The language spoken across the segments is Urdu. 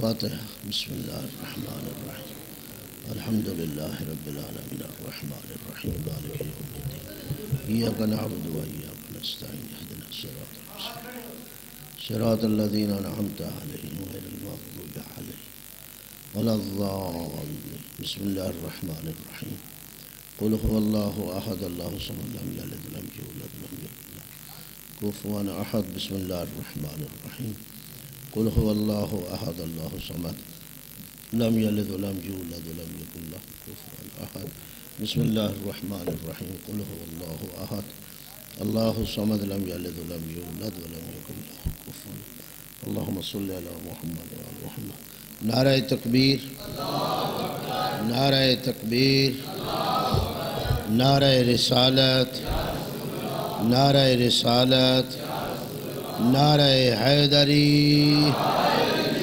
فاتحہ۔ بسم اللہ الرحمن الرحیم الحمد للہ رب العالمین الرحمن الرحیم مالک یوم الدین ایاک نعبد و ایاک نستعین اہدنا الصراط المستقیم صراط الذین انعمت علیہم غیر المغضوب علیہم ولا الضالین۔ بسم اللہ الرحمن الرحیم قل هو اللہ احد اللہ الصمد لم یلد ولم یولد ولم یکن لہ کفوا احد۔ بسم اللہ الرحمن الرحیم قل هو اللہ احد اللہ الصمد لم یلد ولم یولد ولم یکن لہ کفوا احد۔ بسم اللہ الرحمن الرحیم قل هو اللہ احد اللہ الصمد لم یلد ولم یولد ولم یکن لہ کفوا احد۔ اللہم صلی علی محمد وعلی محمد۔ نعرہ تکبیر، نعرہ تکبیر، نعرہ رسالت، نعرہ رسالت، نعرہ حیدری،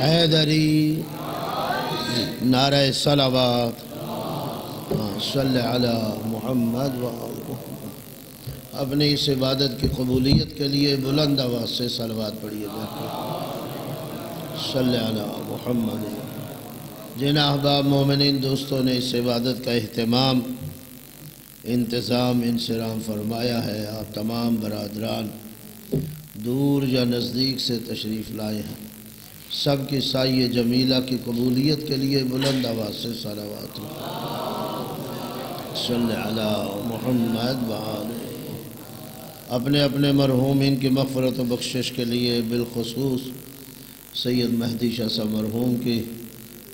حیدری، نعرہ صلوات، صلی علی محمد وآل محمد۔ اپنی اس عبادت کی قبولیت کے لیے بلند آواز سے صلوات پڑھیے گا۔ صلی علی محمد۔ جن احباب مومنین دوستوں نے اس عبادت کا اہتمام، انتظام، انصرام فرمایا ہے، آپ تمام برادران دور یا نزدیک سے تشریف لائے ہیں، سب کی سایہ جمیلہ کی قبولیت کے لیے بلند آواز سے صلوات صلی علی محمد وآلہ۔ اپنے اپنے مرحومین کی مغفرت و بخشش کے لیے، بالخصوص سید مہدی شاہ صاحب مرحوم کی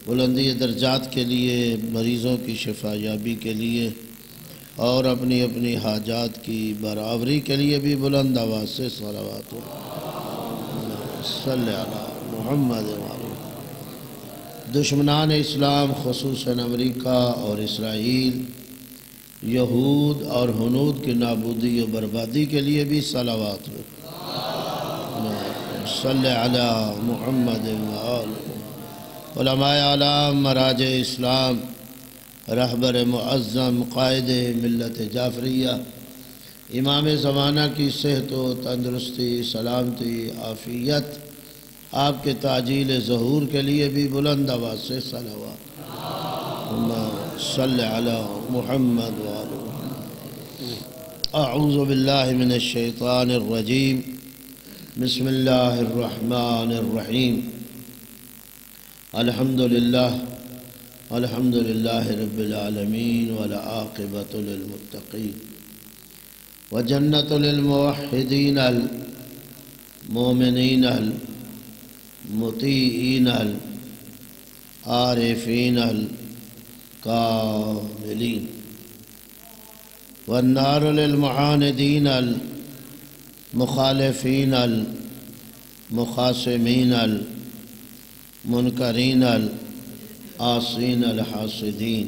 بلندی درجات کے لیے، مریضوں کی شفا یابی کے لیے اور اپنی اپنی حاجات کی برابری کے لیے بھی بلند آواز سے صلوات صلی علی محمد وآلہ۔ دشمنان اسلام خصوصاً امریکہ اور اسرائیل، یہود اور ہنود کی نابودی و بربادی کے لیے بھی صلوات صلی علی محمد وآلہ۔ علماء اعلام، مراجع اسلام، رہبر معظم، قائد ملت جعفریہ، امام زمانہ کی صحت و تندرستی، سلامتی، عافیت، آپ کے تعجیل ظہور کے لیے بھی بلند آواز سے صلوات صلی علی محمد وآلہ۔ اعوذ باللہ من الشیطان الرجیم، بسم اللہ الرحمن الرحیم۔ الحمدللہ رب العالمین والعاقبۃ للمتقین وجنۃ للموحدین المؤمنین المطیعین العارفین الکاملین والنار للمعاندین المخالفین المخاصمین المنکرین العاصین الحاسدین۔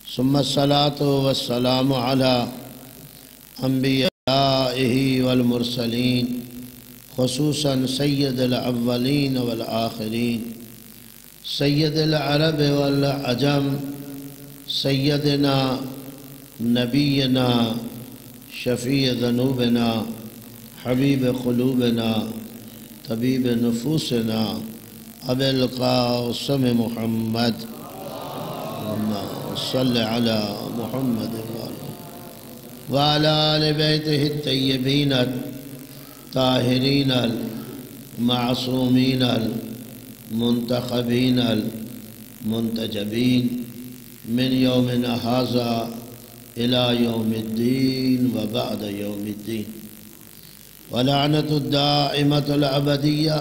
ثم الصلاة والسلام على انبیائه والمرسلین، خصوصاً سید الاولین والآخرین، سید العرب والعجم، سیدنا نبینا شفیع ذنوبنا حبیب قلوبنا طبیب نفوسنا ابی القاسم محمد صلی علی محمد وعلی آل بیتہ الطیبین الطاہرین المعصومین المنتخبین المنتجبین من یومنا ھذا الی یوم الدین وبعد یوم الدین، ولعنۃ الدائمۃ الابدیہ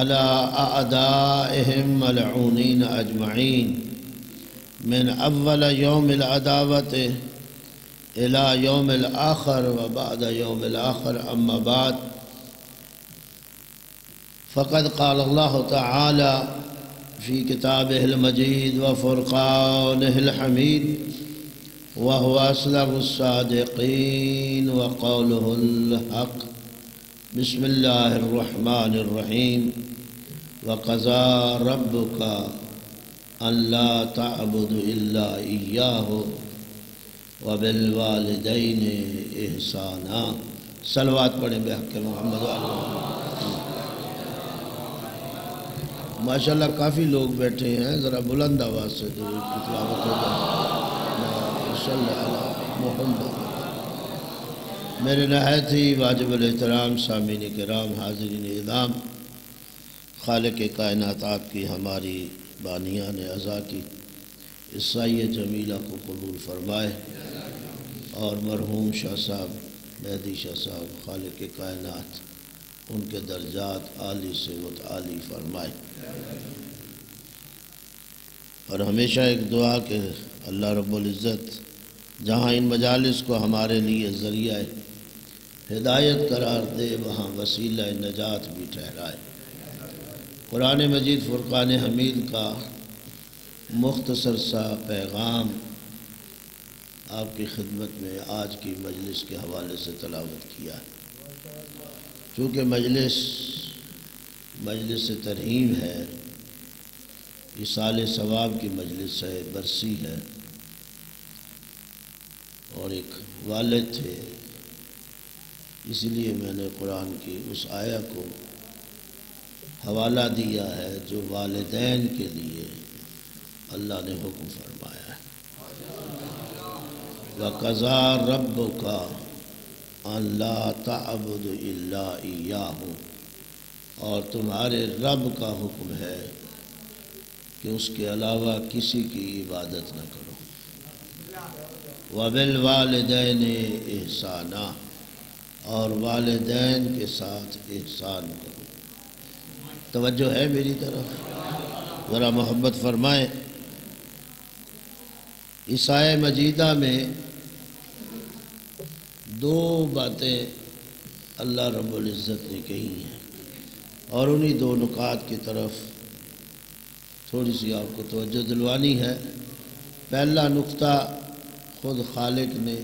علی اعدائہم ملعونین اجمعین من اول یوم العداوۃ الى یوم الآخر وبعد یوم الآخر، اما بعد فقد قال الله تعالى في كتابه المجيد وفرقانه الحميد وهو أصدق الصادقين وقوله الحق. بسم الله الرحمن الرحيم. وقضى ربك ألا تعبدوا إلا إياه وبالوالدين إحسانا. صلوات پڑھیں بحق محمد ماشاءاللہ کافی لوگ بیٹھے ہیں، ذرا بلند آواز سے درود کی تلاوت ہو جائے. صلی اللہ محمد. میرے نہایت ہی واجب الاحترام سامعین کرام، حاضرین اعظام، خالق کائنات آپ کی ہماری بانیان اعضاء کی اس سایہ جمیلہ کو قبول فرمائے اور مرحوم شاہ صاحب مہدی شاہ صاحب خالق کائنات ان کے درجات عالی سے متعالی فرمائے. اور ہمیشہ ایک دعا کہ اللہ رب العزت جہاں ان مجالس کو ہمارے لیے ذریعہ ہدایت قرار دے وہاں وسیلہ نجات بھی ٹھہرائے. قرآن مجید فرقان حمید کا مختصر سا پیغام آپ کی خدمت میں آج کی مجلس کے حوالے سے تلاوت کیا ہے. چونکہ مجلس ترحیم ہے، ایصال ثواب کی مجلس ہے، برسی ہے، اور ایک والد تھے، اس لیے میں نے قرآن کی اس آیہ کو حوالہ دیا ہے جو والدین کے لیے اللہ نے حکم فرمایا ہے. وَقَضَىٰ رَبُّكَ أَن لَا تَعْبُدُوا إِلَّا إِيَّاهُ، اور تمہارے رب کا حکم ہے کہ اس کے علاوہ کسی کی عبادت نہ کرو. وَبِالْوَالِدَيْنِ إِحْسَانًا، اور والدین کے ساتھ احسان کرو. توجہ ہے میری طرف؟ ذرا محبت فرمائیں. اس آیہ مجیدہ میں دو باتیں اللہ رب العزت نے کہی ہیں، اور انہی دو نکات کی طرف تھوڑی سی آپ کو توجہ دلوانی ہے. پہلا نقطہ خود خالق نے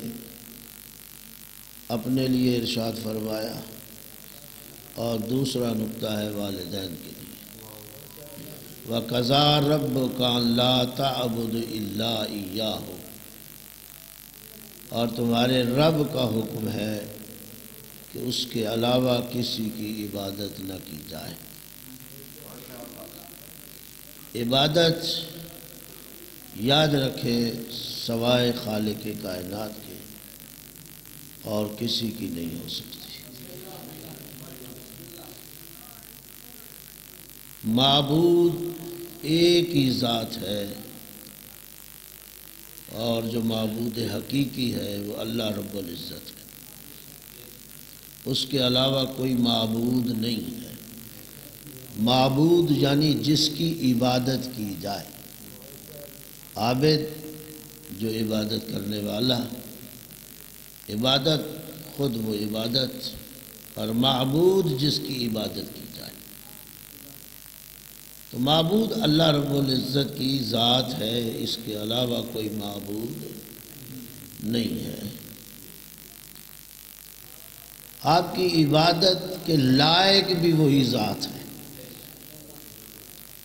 اپنے لیے ارشاد فرمایا، اور دوسرا نقطہ ہے والدین کے لیے. وَقَضَىٰ رَبُّكَ أَن لَا تَعْبُدُوا إِلَّا إِيَّاهُ، اور تمہارے رب کا حکم ہے کہ اس کے علاوہ کسی کی عبادت نہ کی جائے. عبادت یاد رکھے سوائے خالق کائنات کے اور کسی کی نہیں ہو سکتی. معبود ایک ہی ذات ہے، اور جو معبود حقیقی ہے وہ اللہ رب العزت ہے. اس کے علاوہ کوئی معبود نہیں ہے. معبود یعنی جس کی عبادت کی جائے. عابد جو عبادت کرنے والا، عبادت خود وہ عبادت، اور معبود جس کی عبادت کی جائے. تو معبود اللہ رب العزت کی ذات ہے، اس کے علاوہ کوئی معبود نہیں ہے. آپ کی عبادت کے لائق بھی وہی ذات ہے.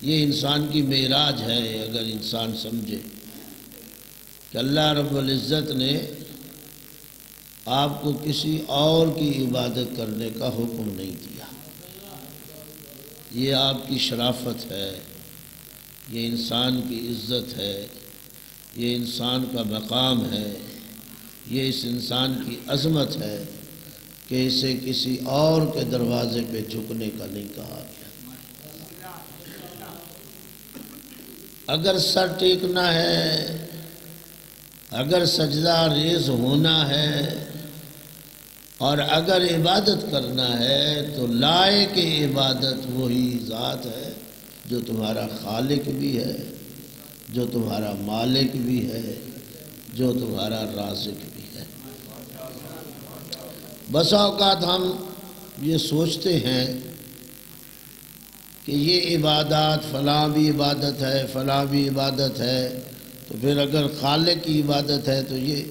یہ انسان کی معراج ہے. اگر انسان سمجھے کہ اللہ رب العزت نے آپ کو کسی اور کی عبادت کرنے کا حکم نہیں دیا، یہ آپ کی شرافت ہے، یہ انسان کی عزت ہے، یہ انسان کا مقام ہے، یہ اس انسان کی عظمت ہے کہ اسے کسی اور کے دروازے پہ جھکنے کا نہیں کہا گیا. اگر سر ٹیکنا ہے، اگر سجدہ ریز ہونا ہے، اور اگر عبادت کرنا ہے تو لائق عبادت وہی ذات ہے جو تمہارا خالق بھی ہے، جو تمہارا مالک بھی ہے، جو تمہارا رازق بھی ہے. بسا اوقات ہم یہ سوچتے ہیں کہ یہ عبادات فلاں بھی عبادت ہے فلاں بھی عبادت ہے، تو پھر اگر خالق کی عبادت ہے تو یہ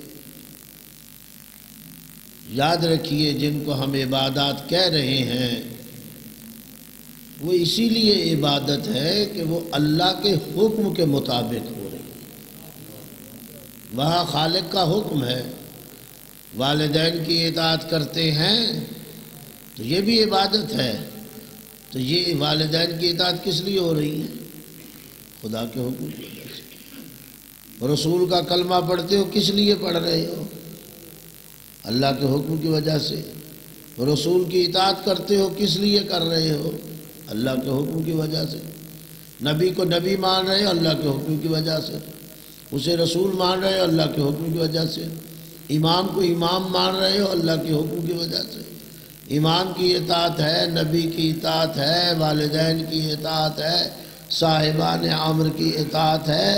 یاد رکھیے جن کو ہم عبادات کہہ رہے ہیں وہ اسی لیے عبادت ہے کہ وہ اللہ کے حکم کے مطابق ہو رہی ہے۔ وہاں خالق کا حکم ہے، والدین کی اطاعت کرتے ہیں تو یہ بھی عبادت ہے، تو یہ والدین کی اطاعت کس لیے ہو رہی ہے؟ خدا کے حکم کی وجہ سے۔ رسول کا کلمہ پڑھتے ہو کس لیے پڑھ رہے ہو؟ اللہ کے حکم کی وجہ سے۔ رسول کی اطاعت کرتے ہو کس لیے کر رہے ہو؟ اللہ کے حکم کی وجہ سے۔ نبی کو نبی مان رہے ہو اللہ کے حکم کی وجہ سے، اسے رسول مان رہے ہو اللہ کے حکم کی وجہ سے، امام کو امام مان رہے ہو اللہ کے حکم کی وجہ سے۔ امام کی اطاعت ہے، نبی کی اطاعت ہے، والدین کی اطاعت ہے، صاحبان امر کی اطاعت ہے،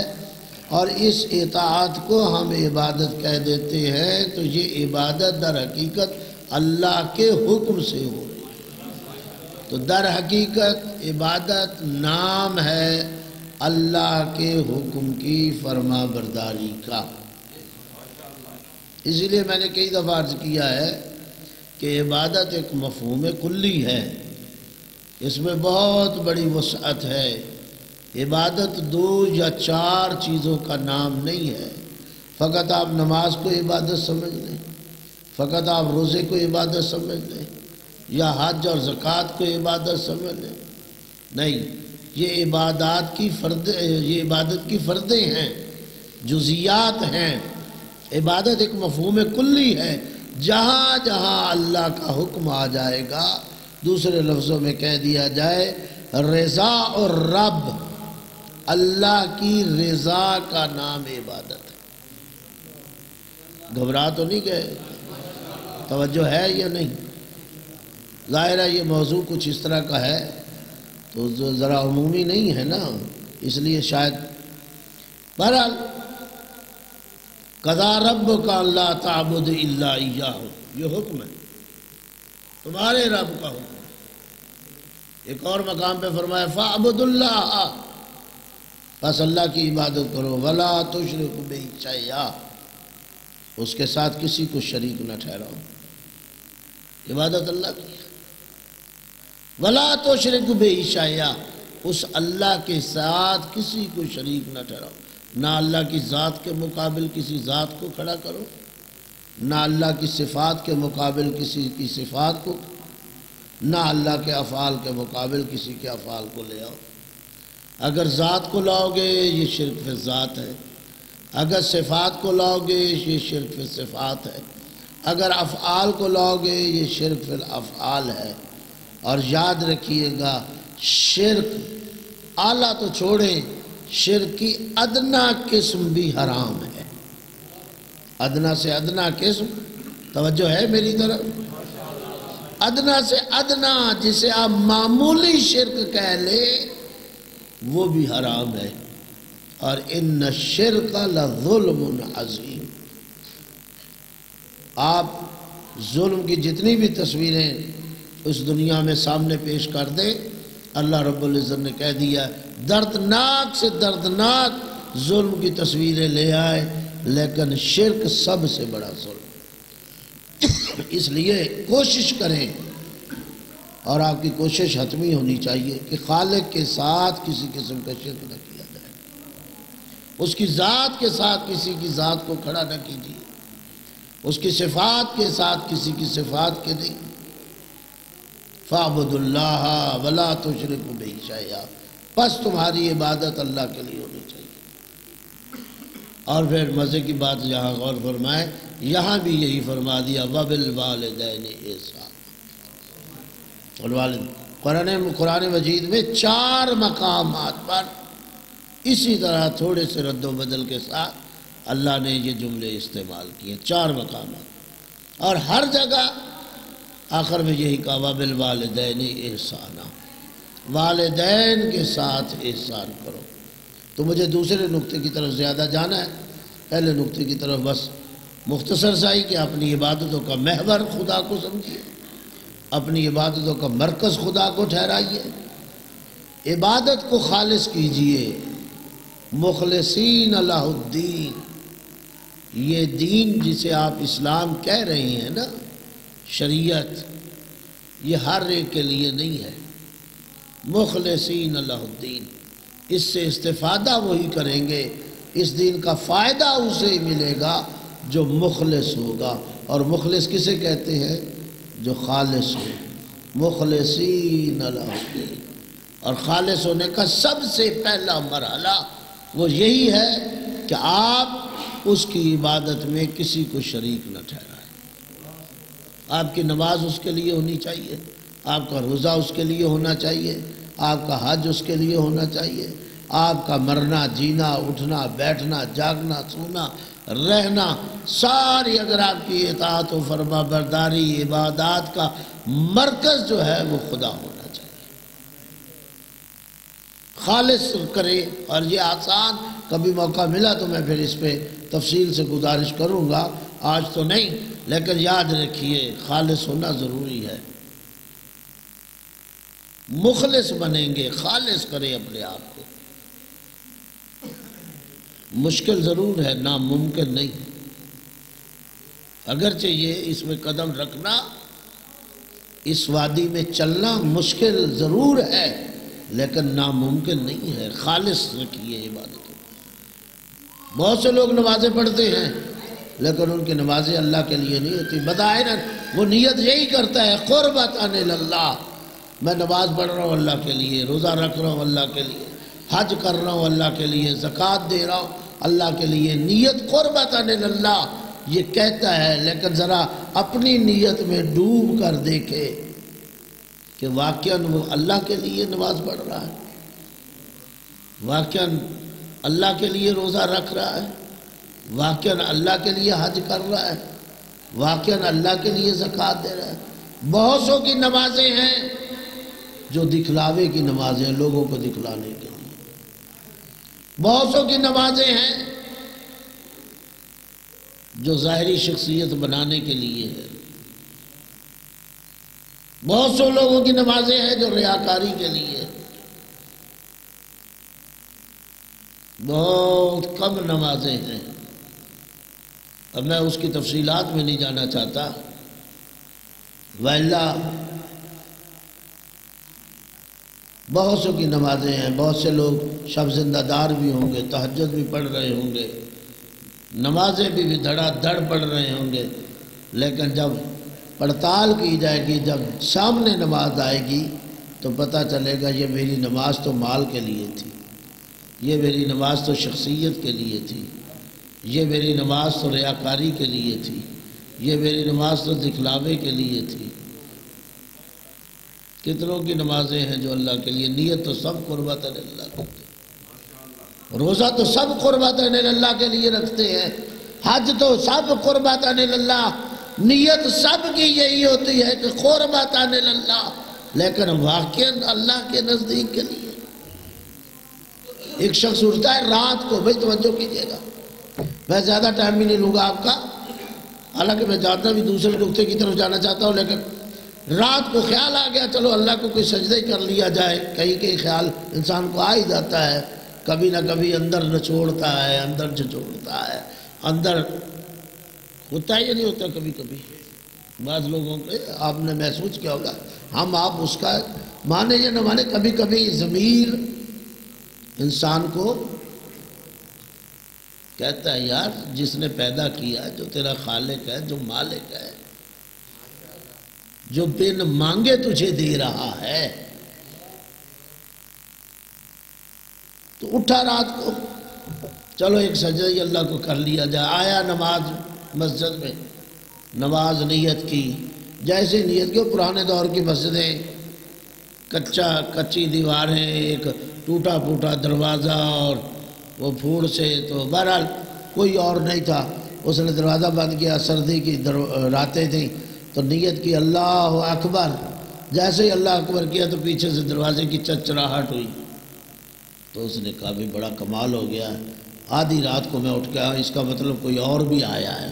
اور اس اطاعت کو ہم عبادت کہہ دیتے ہیں، تو یہ عبادت در حقیقت اللہ کے حکم سے ہو رہی ہے۔ تو در حقیقت عبادت نام ہے اللہ کے حکم کی فرما برداری کا۔ اسی لیے میں نے کئی دفعہ عرض کیا ہے کہ عبادت ایک مفہوم کلی ہے، اس میں بہت بڑی وسعت ہے۔ عبادت 2 یا 4 چیزوں کا نام نہیں ہے۔ فقط آپ نماز کو عبادت سمجھ لیں، فقط آپ روزے کو عبادت سمجھ لیں، یا حج اور زکوٰۃ کو عبادت سمجھ لیں، نہیں، یہ عبادت کی فردیں ہیں، جزیات ہیں۔ عبادت ایک مفہوم کلی ہے، جہاں جہاں اللہ کا حکم آ جائے گا، دوسرے لفظوں میں کہہ دیا جائے رضا اور رب، اللہ کی رضا کا نام عبادت ہے۔ گھبرا تو نہیں گئے؟ توجہ ہے یا نہیں؟ ظاہر ہے یہ موضوع کچھ اس طرح کا ہے تو ذرا عمومی نہیں ہے نا، اس لیے شاید بہرحال قضا ربک الا تعبد الا ایاہ، یہ حکم ہے، تمہارے رب کا حکم ہے۔ ایک اور مقام پہ فرمایا فاعبد اللہ، بس اللہ کی عبادت کرو، ولا تشرک بہ شیئا، اس کے ساتھ کسی کو شریک نہ ٹھہراؤ۔ عبادت اللہ کی ہے، ولا تشرک بہ شیئا، اس اللہ کے ساتھ کسی کو شریک نہ ٹھہراؤ۔ نہ اللہ کی ذات کے مقابل کسی ذات کو کھڑا کرو، نہ اللہ کی صفات کے مقابل کسی کی صفات کو، نہ اللہ کے افعال کے مقابل کسی کے افعال کو لے آؤ۔ اگر ذات کو لاؤ گے یہ شرک فی ذات ہے، اگر صفات کو لاؤ گے یہ شرک فی صفات ہے، اگر افعال کو لاؤ گے یہ شرک فی الافعال ہے۔ اور یاد رکھیے گا شرک اعلیٰ تو چھوڑیں، شرک کی ادنا قسم بھی حرام ہے۔ ادنا سے ادنا قسم، توجہ ہے میری طرف؟ ادنا سے ادنا جسے آپ معمولی شرک کہہ لیں وہ بھی حرام ہے۔ اور ان الشرک لظلم عظیم، آپ ظلم کی جتنی بھی تصویریں اس دنیا میں سامنے پیش کر دیں، اللہ رب العزت نے کہہ دیا دردناک سے دردناک ظلم کی تصویریں لے آئے، لیکن شرک سب سے بڑا ظلم۔ اس لیے کوشش کریں، اور آپ کی کوشش حتمی ہونی چاہیے کہ خالق کے ساتھ کسی قسم کا شرک نہ کیا جائے، اس کی ذات کے ساتھ کسی کی ذات کو کھڑا نہ کیجیے، اس کی صفات کے ساتھ کسی کی صفات کے نہیں۔ فَاعْبُدُوا اللَّهَ وَلَا تُشْرِكُوا بِهِ شَيْئًا، بس تمہاری عبادت اللہ کے لیے ہونی چاہیے۔ اور پھر مزے کی بات یہاں غور فرمائے، یہاں بھی یہی فرما دیا وَبِالْوَالِدَيْنِ إِحْسَانًا۔ قرآن مجید میں 4 مقامات پر اسی طرح تھوڑے سے رد و بدل کے ساتھ اللہ نے یہ جملے استعمال کیے، 4 مقامات، اور ہر جگہ آخر میں یہی کہا وَبِالْوَالِدَيْنِ إِحْسَانًا، والدین کے ساتھ احسان کرو۔ تو مجھے دوسرے نقطے کی طرف زیادہ جانا ہے، پہلے نقطے کی طرف بس مختصر سائی کہ اپنی عبادتوں کا محور خدا کو سمجھیے، اپنی عبادتوں کا مرکز خدا کو ٹھہرائیے، عبادت کو خالص کیجئے، مخلصین لہ الدین۔ یہ دین جسے آپ اسلام کہہ رہے ہیں نا، شریعت، یہ ہر ایک کے لیے نہیں ہے۔ مخلصین لہ الدین، اس سے استفادہ وہی کریں گے، اس دین کا فائدہ اسے ملے گا جو مخلص ہوگا۔ اور مخلص کسے کہتے ہیں؟ جو خالص ہو، مخلصین لہ الدین۔ اور خالص ہونے کا سب سے پہلا مرحلہ وہ یہی ہے کہ آپ اس کی عبادت میں کسی کو شریک نہ ٹھہرائیں۔ آپ کی نماز اس کے لیے ہونی چاہیے، آپ کا روزہ اس کے لیے ہونا چاہیے، آپ کا حج اس کے لیے ہونا چاہیے، آپ کا مرنا، جینا، اٹھنا، بیٹھنا، جاگنا، سونا، رہنا، ساری اگر آپ کی اطاعت و فرما برداری عبادات کا مرکز جو ہے وہ خدا ہونا چاہیے۔ خالص کرے، اور یہ آسان، کبھی موقع ملا تو میں پھر اس پہ تفصیل سے گزارش کروں گا، آج تو نہیں، لیکن یاد رکھیے خالص ہونا ضروری ہے۔ مخلص بنیں گے، خالص کریں اپنے آپ کو۔ مشکل ضرور ہے، ناممکن نہیں، اگرچہ یہ اس میں قدم رکھنا، اس وادی میں چلنا مشکل ضرور ہے، لیکن ناممکن نہیں ہے۔ خالص رکھیے عبادت۔ بہت سے لوگ نمازیں پڑھتے ہیں لیکن ان کی نمازیں اللہ کے لیے نہیں ہوتی۔ بظاہراً وہ نیت یہی کرتا ہے قربتاً اللہ، میں نماز پڑھ رہا ہوں اللہ کے لیے، روزہ رکھ رہا ہوں اللہ کے لیے، حج کر رہا ہوں اللہ کے لیے، زکوٰۃ دے رہا ہوں اللہ کے لیے، نیت قربتاً اللہ یہ کہتا ہے، لیکن ذرا اپنی نیت میں ڈوب کر دیکھے کہ واقعاً وہ اللہ کے لیے نماز پڑھ رہا ہے، واقعاً اللہ کے لیے روزہ رکھ رہا ہے، واقعاً اللہ کے لیے حج کر رہا ہے، واقعاً اللہ کے لیے زکوٰۃ دے رہا ہے۔ بہت سو کی نمازیں ہیں جو دکھلاوے کی نمازیں ہیں، لوگوں کو دکھلانے کے لیے۔ بہت سو کی نمازیں ہیں جو ظاہری شخصیت بنانے کے لیے ہے۔ بہت سو لوگوں کی نمازیں ہیں جو ریاکاری کے لیے۔ بہت کم نمازیں ہیں، اب میں اس کی تفصیلات میں نہیں جانا چاہتا، وَإِلَّا بہت سو کی نمازیں ہیں۔ بہت سے لوگ شب زندہ دار بھی ہوں گے، تہجد بھی پڑھ رہے ہوں گے، نمازیں بھی دھڑا دھڑ پڑھ رہے ہوں گے، لیکن جب پڑتال کی جائے گی، جب سامنے نماز آئے گی تو پتہ چلے گا یہ میری نماز تو مال کے لیے تھی، یہ میری نماز تو شخصیت کے لیے تھی، یہ میری نماز تو ریاکاری کے لیے تھی، یہ میری نماز تو دکھلاوے کے لیے تھی۔ کتنوں کی نمازیں ہیں جو اللہ کے لیے، نیت تو سب قربتاً اللہ کرتے ہیں، روزہ تو سب قربتاً اللہ کے لیے رکھتے ہیں، حج تو سب قربتاً اللہ، نیت سب کی یہی ہوتی ہے کہ قربتاً اللہ، لیکن واقعاً اللہ کے نزدیک کے لیے۔ ایک شخص اٹھتا ہے رات کو، بھئی توجہ کیجئے گا، میں زیادہ ٹائم بھی نہیں لوں گا آپ کا، حالانکہ میں جانتا بھی دوسرے نقطے کی طرف جانا چاہتا ہوں، لیکن رات کو خیال آ گیا چلو اللہ کو کوئی سجدے کر لیا جائے، کئی خیال انسان کو آ ہی جاتا ہے، کبھی نہ کبھی اندر نچوڑتا ہے، اندر جھچوڑتا ہے، اندر ہوتا ہے یا نہیں ہوتا کبھی کبھی بعض لوگوں کے، آپ نے محسوس کیا ہوگا، ہم آپ اس کا مانے یا نہ مانے، کبھی کبھی ضمیر انسان کو کہتا ہے یار جس نے پیدا کیا، جو تیرا خالق ہے، جو مالک ہے، جو بن مانگے تجھے دے رہا ہے، تو اٹھا رات کو، چلو ایک سجدہ ہی اللہ کو کر لیا جائے۔ آیا نماز مسجد میں، نماز نیت کی، جیسے نیت کی، پرانے دور کی مسجدیں، کچی دیواریں، ایک ٹوٹا پھوٹا دروازہ اور وہ پھوڑ سے، تو بہرحال کوئی اور نہیں تھا، اس نے دروازہ بند کیا، سردی کی راتیں تھیں، تو نیت کی اللہ اکبر، جیسے ہی اللہ اکبر کیا تو پیچھے سے دروازے کی چچراہٹ ہوئی، تو اس نے کہا بھی بڑا کمال ہو گیا، آدھی رات کو میں اٹھ گیا، اس کا مطلب کوئی اور بھی آیا ہے۔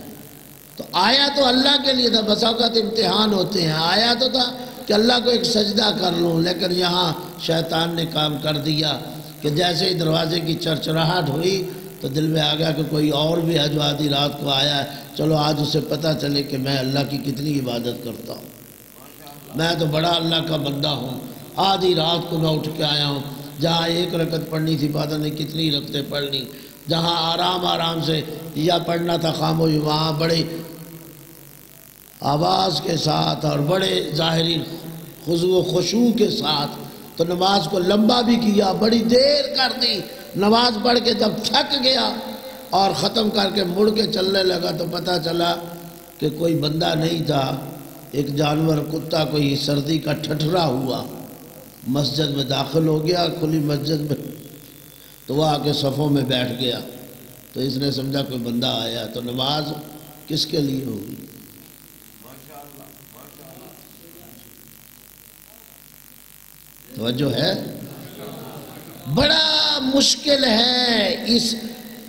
تو آیا تو اللہ کے لیے تھا، بس اوقات امتحان ہوتے ہیں، آیا تو تھا کہ اللہ کو ایک سجدہ کر لوں، لیکن یہاں شیطان نے کام کر دیا کہ جیسے ہی دروازے کی چرچراہٹ ہوئی تو دل میں آ گیا کہ کوئی اور بھی ہے جو آدھی رات کو آیا ہے، چلو آج اسے پتہ چلے کہ میں اللہ کی کتنی عبادت کرتا ہوں، میں تو بڑا اللہ کا بندہ ہوں، آدھی رات کو میں اٹھ کے آیا ہوں، جہاں ایک رکعت پڑھنی تھی پتہ نہیں کتنی رکعتیں پڑھ لی، جہاں آرام سے یا پڑھنا تھا خاموش، وہاں بڑے آواز کے ساتھ اور بڑے ظاہری خضوع و خشوع کے ساتھ تو نماز کو لمبا بھی کیا، بڑی دیر کر دی، نماز پڑھ کے جب تھک گیا اور ختم کر کے مڑ کے چلنے لگا تو پتہ چلا کہ کوئی بندہ نہیں تھا، ایک جانور کتا کوئی سردی کا ٹھٹھرا ہوا مسجد میں داخل ہو گیا، کھلی مسجد میں، تو وہ آ کے صفوں میں بیٹھ گیا، تو اس نے سمجھا کوئی بندہ آیا، تو نماز کس کے لیے ہوگی؟ توجہ ہے؟ بڑا مشکل ہے اس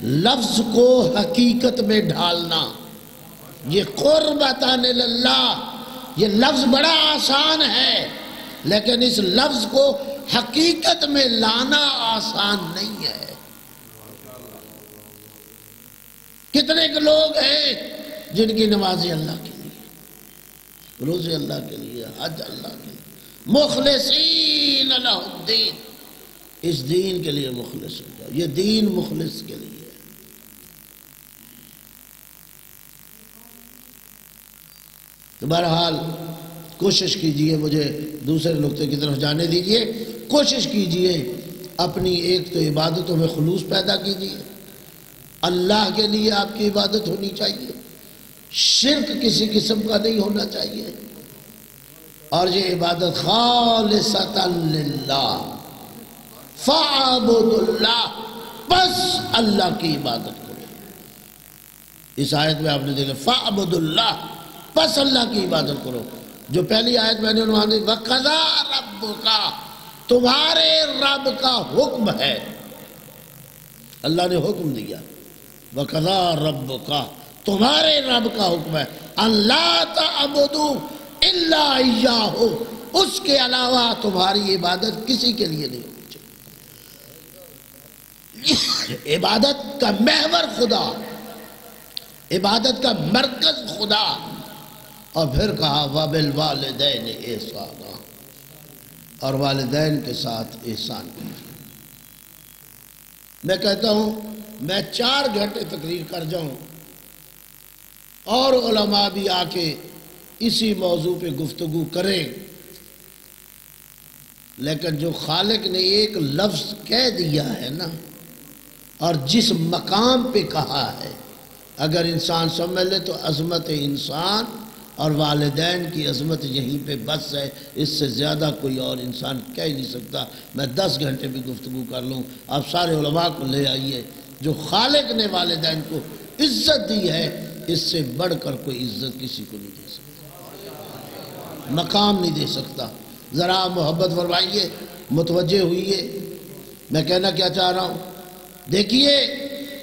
لفظ کو حقیقت میں ڈھالنا، یہ قربتاً اللہ، یہ لفظ بڑا آسان ہے لیکن اس لفظ کو حقیقت میں لانا آسان نہیں ہے۔ کتنے کے لوگ ہیں جن کی نمازیں اللہ کے لیے، روزے اللہ کے لیے، حج اللہ کے لیے، مخلصین لہ الدین، اس دین کے لیے مخلص ہو جاؤ، یہ دین مخلص کے لیے ہے۔ تو بہرحال کوشش کیجئے، مجھے دوسرے نقطے کی طرف جانے دیجئے، کوشش کیجئے اپنی ایک تو عبادتوں میں خلوص پیدا کیجئے، اللہ کے لیے آپ کی عبادت ہونی چاہیے، شرک کسی قسم کا نہیں ہونا چاہیے، اور یہ عبادت خالصۃ للہ، فاعبد اللہ، بس اللہ کی عبادت کرو۔ اس آیت میں آپ نے دیکھا فاعبد اللہ، بس اللہ کی عبادت کرو۔ جو پہلی آیت میں نے عنوان دی وَقَضَىٰ رَبُّكَ، تمہارے رب کا حکم ہے، اللہ نے حکم دیا، وَقَضَىٰ رَبُّكَ، تمہارے رب کا حکم ہے، اللہ تَعْبُدُوا إِلَّا إِيَّاهُ، اس کے علاوہ تمہاری عبادت کسی کے لیے نہیں ہونی چاہیے۔ عبادت کا محور خدا، عبادت کا مرکز خدا، اور پھر کہا وَبِالْوَالِدَيْنِ إِحْسَانًا، اور والدین کے ساتھ احسان کیجیے۔ میں کہتا ہوں میں 4 گھنٹے تقریر کر جاؤں اور علماء بھی آ کے اسی موضوع پہ گفتگو کریں، لیکن جو خالق نے ایک لفظ کہہ دیا ہے نا، اور جس مقام پہ کہا ہے، اگر انسان سمجھ لے تو عظمت انسان اور والدین کی عظمت یہیں پہ بس ہے، اس سے زیادہ کوئی اور انسان کہہ ہی نہیں سکتا۔ میں 10 گھنٹے بھی گفتگو کر لوں، آپ سارے علماء کو لے آئیے، جو خالق نے والدین کو عزت دی ہے، اس سے بڑھ کر کوئی عزت کسی کو نہیں دے سکتا، مقام نہیں دے سکتا۔ ذرا محبت فرمائیے، متوجہ ہوئیے، میں کہنا کیا چاہ رہا ہوں۔ دیکھیے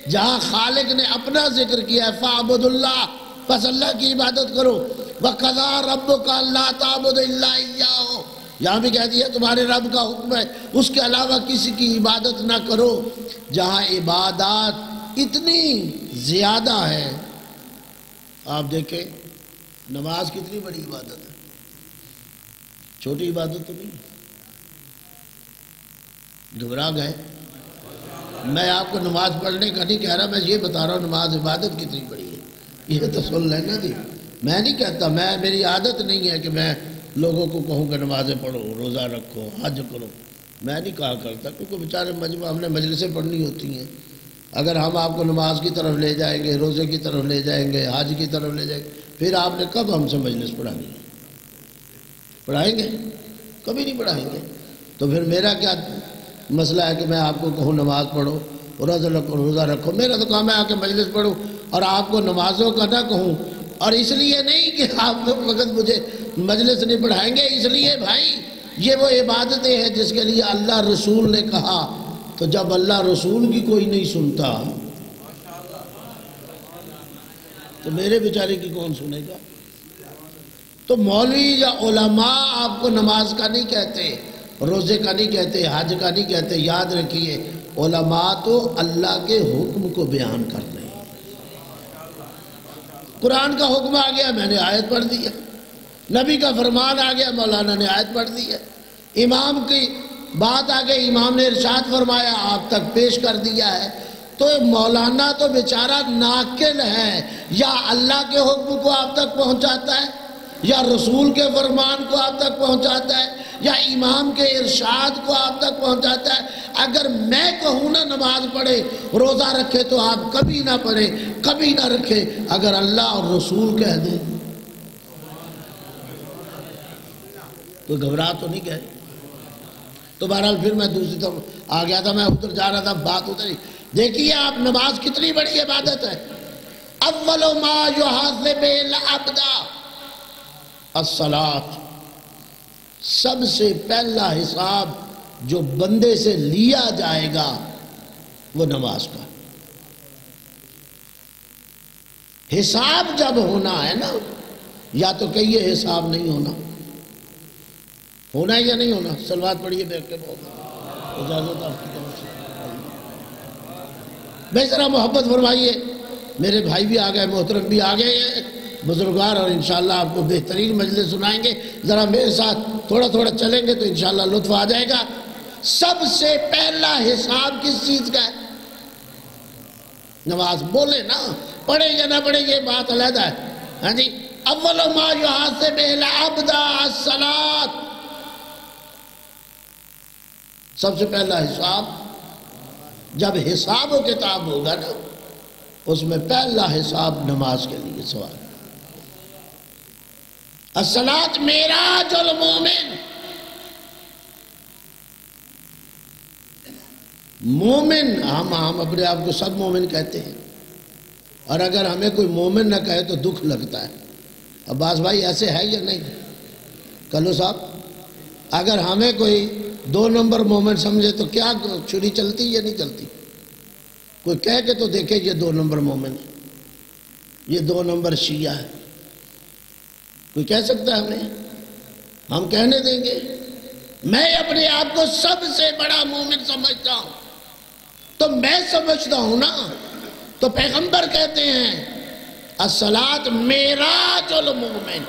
جہاں خالق نے اپنا ذکر کیا ہے فَاعْبُدُ اللَّهَ، بس اللہ کی عبادت کرو، وَقَضَىٰ رَبُّكَ أَلَّا تَعْبُدَ إِلَّا إِيَّاهُ، یہاں بھی کہہ دیا تمہارے رب کا حکم ہے اس کے علاوہ کسی کی عبادت نہ کرو۔ جہاں عبادات اتنی زیادہ ہے، آپ دیکھیں نماز کتنی بڑی عبادت ہے، چھوٹی عبادت تو نہیں۔ گھبرا گئے؟ میں آپ کو نماز پڑھنے کا نہیں کہہ رہا، میں یہ بتا رہا ہوں نماز عبادت کتنی بڑی ہے، یہ تو سن لینا جی۔ میں نہیں کہتا، میری عادت نہیں ہے کہ میں لوگوں کو کہوں کہ نمازیں پڑھو، روزہ رکھو، حج کرو، میں نہیں کہا کرتا، کیونکہ بیچارے ہم نے مجلسیں پڑھنی ہوتی ہیں۔ اگر ہم آپ کو نماز کی طرف لے جائیں گے، روزے کی طرف لے جائیں گے، حج کی طرف لے جائیں گے، پھر آپ نے کب ہم سے مجلس پڑھانی ہے؟ پڑھائیں گے؟ کبھی نہیں پڑھائیں گے۔ تو پھر میرا کیا مسئلہ ہے کہ میں آپ کو کہوں نماز پڑھو، روزہ رکھو؟ میرا تو کام ہے آ کے مجلس پڑھوں اور آپ کو نمازوں کا نہ کہوں، اور اس لیے نہیں کہ آپ لوگ وقت مجھے مجلس نہیں پڑھائیں گے، اس لیے بھائی یہ وہ عبادتیں ہیں جس کے لیے اللہ رسول نے کہا، تو جب اللہ رسول کی کوئی نہیں سنتا تو میرے بیچارے کی کون سنے گا؟ تو مولوی یا علماء آپ کو نماز کا نہیں کہتے، روزے کا نہیں کہتے، حج کا نہیں کہتے. یاد رکھیے علماء تو اللہ کے حکم کو بیان کر رہے ہیں. قرآن کا حکم آ گیا، میں نے آیت پڑھ دی ہے. نبی کا فرمان آ گیا، مولانا نے آیت پڑھ دی ہے. امام کی بات آ گئی، امام نے ارشاد فرمایا، آپ تک پیش کر دیا ہے. تو مولانا تو بیچارہ ناقل ہے، یا اللہ کے حکم کو آپ تک پہنچاتا ہے، یا رسول کے فرمان کو آپ تک پہنچاتا ہے، یا امام کے ارشاد کو آپ تک پہنچاتا ہے. اگر میں کہوں نا نماز پڑھے روزہ رکھے تو آپ کبھی نہ پڑھیں، کبھی نہ رکھے. اگر اللہ اور رسول کہہ دیں تو گھبرا تو نہیں گئے. تو بہرحال پھر میں دوسری طرف آ گیا تھا، میں ادھر جا رہا تھا، بات ادھر ہی. دیکھیے آپ نماز کتنی بڑی عبادت ہے. اول ما یحاسب العبد الصلاۃ، سب سے پہلا حساب جو بندے سے لیا جائے گا وہ نماز کا. حساب جب ہونا ہے نا، یا تو کہیے حساب نہیں ہونا، ہونا ہے یا نہیں ہونا. صلوات پڑھیے بیٹھ کے، بہت اجازت آپ کی طرف سے. بھائی ذرا محبت فرمائیے. میرے بھائی بھی آ گئے، محترم بھی آ گئے ہیں، بزرگوار، اور انشاءاللہ آپ کو بہترین مجلس سنائیں گے. ذرا میرے ساتھ تھوڑا تھوڑا چلیں گے تو انشاءاللہ لطف آ جائے گا. سب سے پہلا حساب کس چیز کا ہے؟ نماز. بولے نا، پڑھے یا نہ پڑھے یہ بات علیحدہ ہے. ہاں جی. اول ما یحاسب العبد الصلاۃ، سب سے پہلا حساب جب حساب و کتاب ہوگا نا، اس میں پہلا حساب نماز کے لیے سوال. الصلاۃ معراج المومن، مومن ہم اپنے آپ کو سب مومن کہتے ہیں، اور اگر ہمیں کوئی مومن نہ کہے تو دکھ لگتا ہے. عباس بھائی ایسے ہے یا نہیں؟ کلو صاحب، اگر ہمیں کوئی 2 نمبر مومن سمجھے تو کیا چھری چلتی یا نہیں چلتی؟ کوئی کہہ کے تو دیکھے یہ 2 نمبر مومن ہے، یہ 2 نمبر شیعہ ہے. کوئی کہہ سکتا ہے ہمیں؟ ہم کہنے دیں گے؟ میں اپنے آپ کو سب سے بڑا مومن سمجھتا ہوں. تو میں سمجھتا ہوں نا، تو پیغمبر کہتے ہیں الصلاۃ معراج المومن،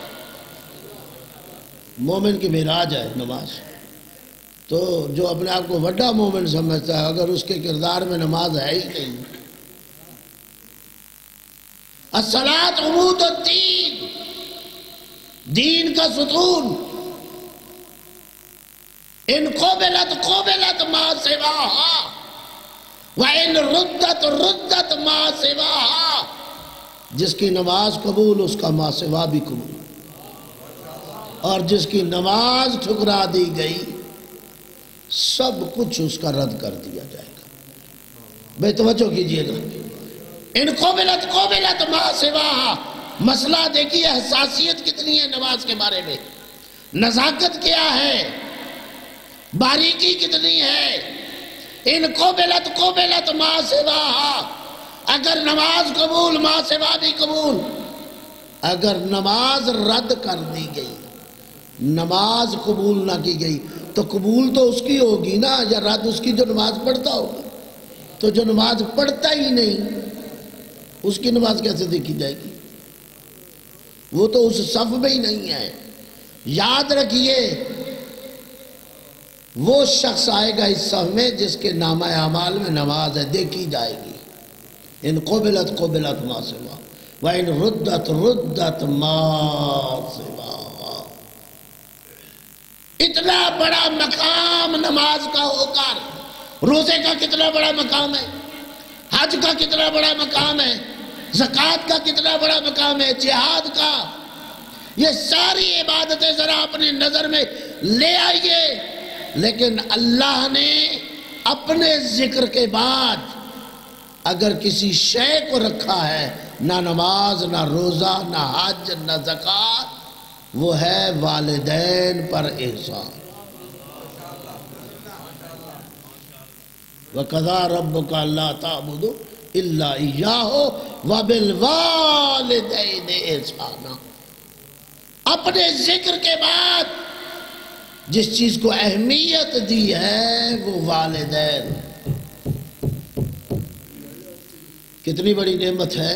مومن کی معراج ہے نماز. تو جو اپنے آپ کو بڑا مومن سمجھتا ہے، اگر اس کے کردار میں نماز ہے ہی نہیں. الصلاۃ عمود الدین، دین کا ستون. ان قبلت قبلت ما سواہا وَإِن رُدَّتْ رُدَّتْ مَا سِوَاهَا، جس کی نماز قبول اس کا ما سوا بھی قبول، اور جس کی نماز ٹھکرا دی گئی سب کچھ اس کا رد کر دیا جائے گا. بے توجہ کیجئے گا. ان قبلت قبلت ما سواہا، مسئلہ دیکھیے حساسیت کتنی ہے نماز کے بارے میں، نزاکت کیا ہے، باریکی کتنی ہے. ان قبلت قبلت ما سواہا، اگر نماز قبول ما سوا بھی قبول. اگر نماز رد کر دی گئی، نماز قبول نہ کی گئی، تو قبول تو اس کی ہوگی نا، یا رد اس کی جو نماز پڑھتا ہوگا. تو جو نماز پڑھتا ہی نہیں اس کی نماز کیسے دیکھی جائے گی؟ وہ تو اس صف میں ہی نہیں ہے. یاد رکھیے وہ شخص آئے گا اس صف میں جس کے نامہ اعمال میں نماز ہے، دیکھی جائے گی. ان قبلت قبلت ما سوا وَإِن رُدَّتْ رُدَّتْ مَا سِوَاهَا. اتنا بڑا مقام نماز کا ہو کر، روزے کا کتنا بڑا مقام ہے، حج کا کتنا بڑا مقام ہے، زکوٰۃ کا کتنا بڑا مقام ہے، جہاد کا. یہ ساری عبادتیں ذرا اپنی نظر میں لے آئیے. لیکن اللہ نے اپنے ذکر کے بعد اگر کسی شے کو رکھا ہے، نہ نماز، نہ روزہ، نہ حج، نہ زکوٰۃ، وہ ہے والدین پر احسان. وَقَضَىٰ رَبُّكَ أَلَّا تَعْبُدُوا إِلَّا إِيَّاهُ وَبِالْوَالِدَيْنِ إِحْسَانًا. اپنے ذکر کے بعد جس چیز کو اہمیت دی ہے وہ والدین. کتنی بڑی نعمت ہے،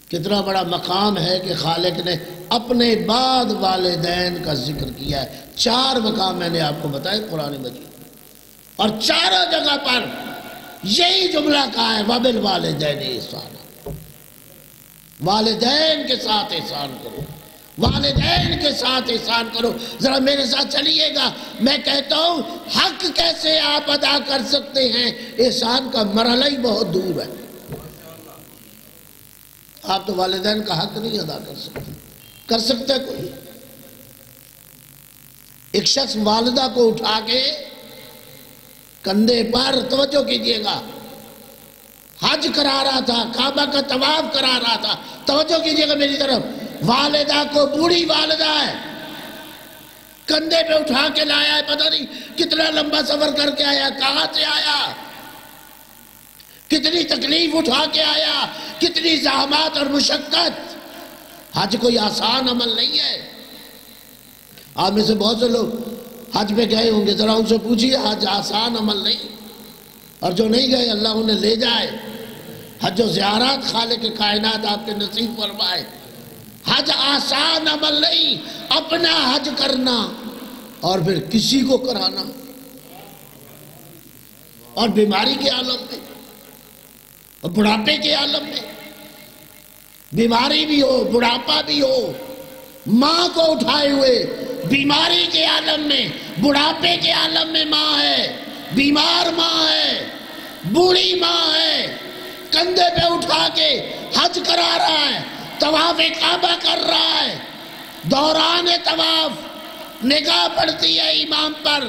کتنا بڑا مقام ہے کہ خالق نے اپنے بعد والدین کا ذکر کیا ہے. 4 مقام میں نے آپ کو بتائے قرآن مجید، اور چاروں جگہ پر یہی جملہ کہا ہے وَبِالْوَالِدَيْنِ احسانا. والدین کے ساتھ احسان کرو، والدین کے ساتھ احسان کرو. ذرا میرے ساتھ چلیے گا، میں کہتا ہوں حق کیسے آپ ادا کر سکتے ہیں. احسان کا مرحلہ ہی بہت دور ہے. آپ تو والدین کا حق نہیں ادا کر سکتے. کر سکتے کوئی؟ ایک شخص والدہ کو اٹھا کے کندھے پر، توجہ کیجئے گا، حج کرا رہا تھا، کعبہ کا طواف کرا رہا تھا، توجہ کیجئے گا میری طرف، والدہ کو، بوڑھی والدہ ہے، کندھے پہ اٹھا کے لایا ہے، پتہ نہیں کتنا لمبا سفر کر کے آیا، کہاں سے آیا، کتنی تکلیف اٹھا کے آیا، کتنی زحمات اور مشقت. حج کوئی آسان عمل نہیں ہے. آپ میں سے بہت سے لوگ حج پہ گئے ہوں گے، ذرا ان سے پوچھئے حج آسان عمل نہیں. اور جو نہیں گئے اللہ انہیں لے جائے. حج و زیارات خالق کائنات آپ کے نصیب فرمائے. حج آسان عمل نہیں. اپنا حج کرنا اور پھر کسی کو کرانا، اور بیماری کے عالم میں اور بڑھاپے کے عالم میں، بیماری بھی ہو، بڑھاپا بھی ہو، ماں کو اٹھائے ہوئے بیماری کے عالم میں، بڑھاپے کے عالم میں ماں ہے، بیمار ماں ہے، بوڑھی ماں ہے، کندھے پہ اٹھا کے حج کرا رہا ہے، طواف کعبہ کر رہا ہے، دوران طواف نگاہ پڑتی ہے امام پر،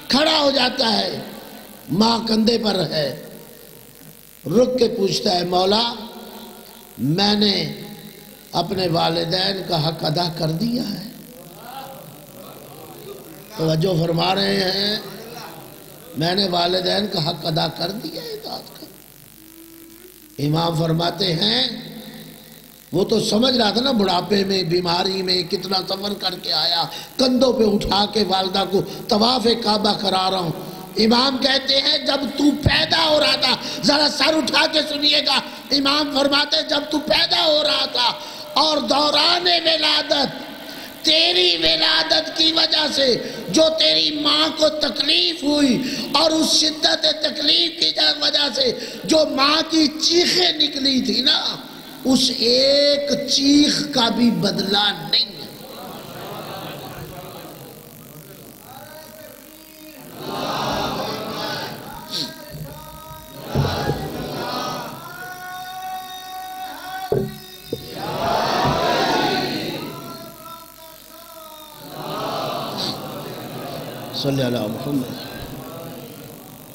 کھڑا ہو جاتا ہے، ماں کندھے پر ہے، رک کے پوچھتا ہے مولا میں نے اپنے والدین کا حق ادا کر دیا ہے. توجہ فرما رہے ہیں، میں نے والدین کا حق ادا کر دیا ہے اطاعت کا. امام فرماتے ہیں وہ تو سمجھ رہا تھا نا، بڑھاپے میں، بیماری میں کتنا سفر کر کے آیا، کندھوں پہ اٹھا کے والدہ کو طواف کعبہ کرا رہا ہوں. امام کہتے ہیں جب تو پیدا ہو رہا تھا، ذرا سر اٹھا کے سنیے گا، امام فرماتے ہیں جب تو پیدا ہو رہا تھا اور دوران ولادت، تیری ولادت کی وجہ سے جو تیری ماں کو تکلیف ہوئی، اور اس شدت تکلیف کی وجہ سے جو ماں کی چیخیں نکلی تھی نا، اس ایک چیخ کا بھی بدلہ نہیں ہے. صلی اللہ محمد.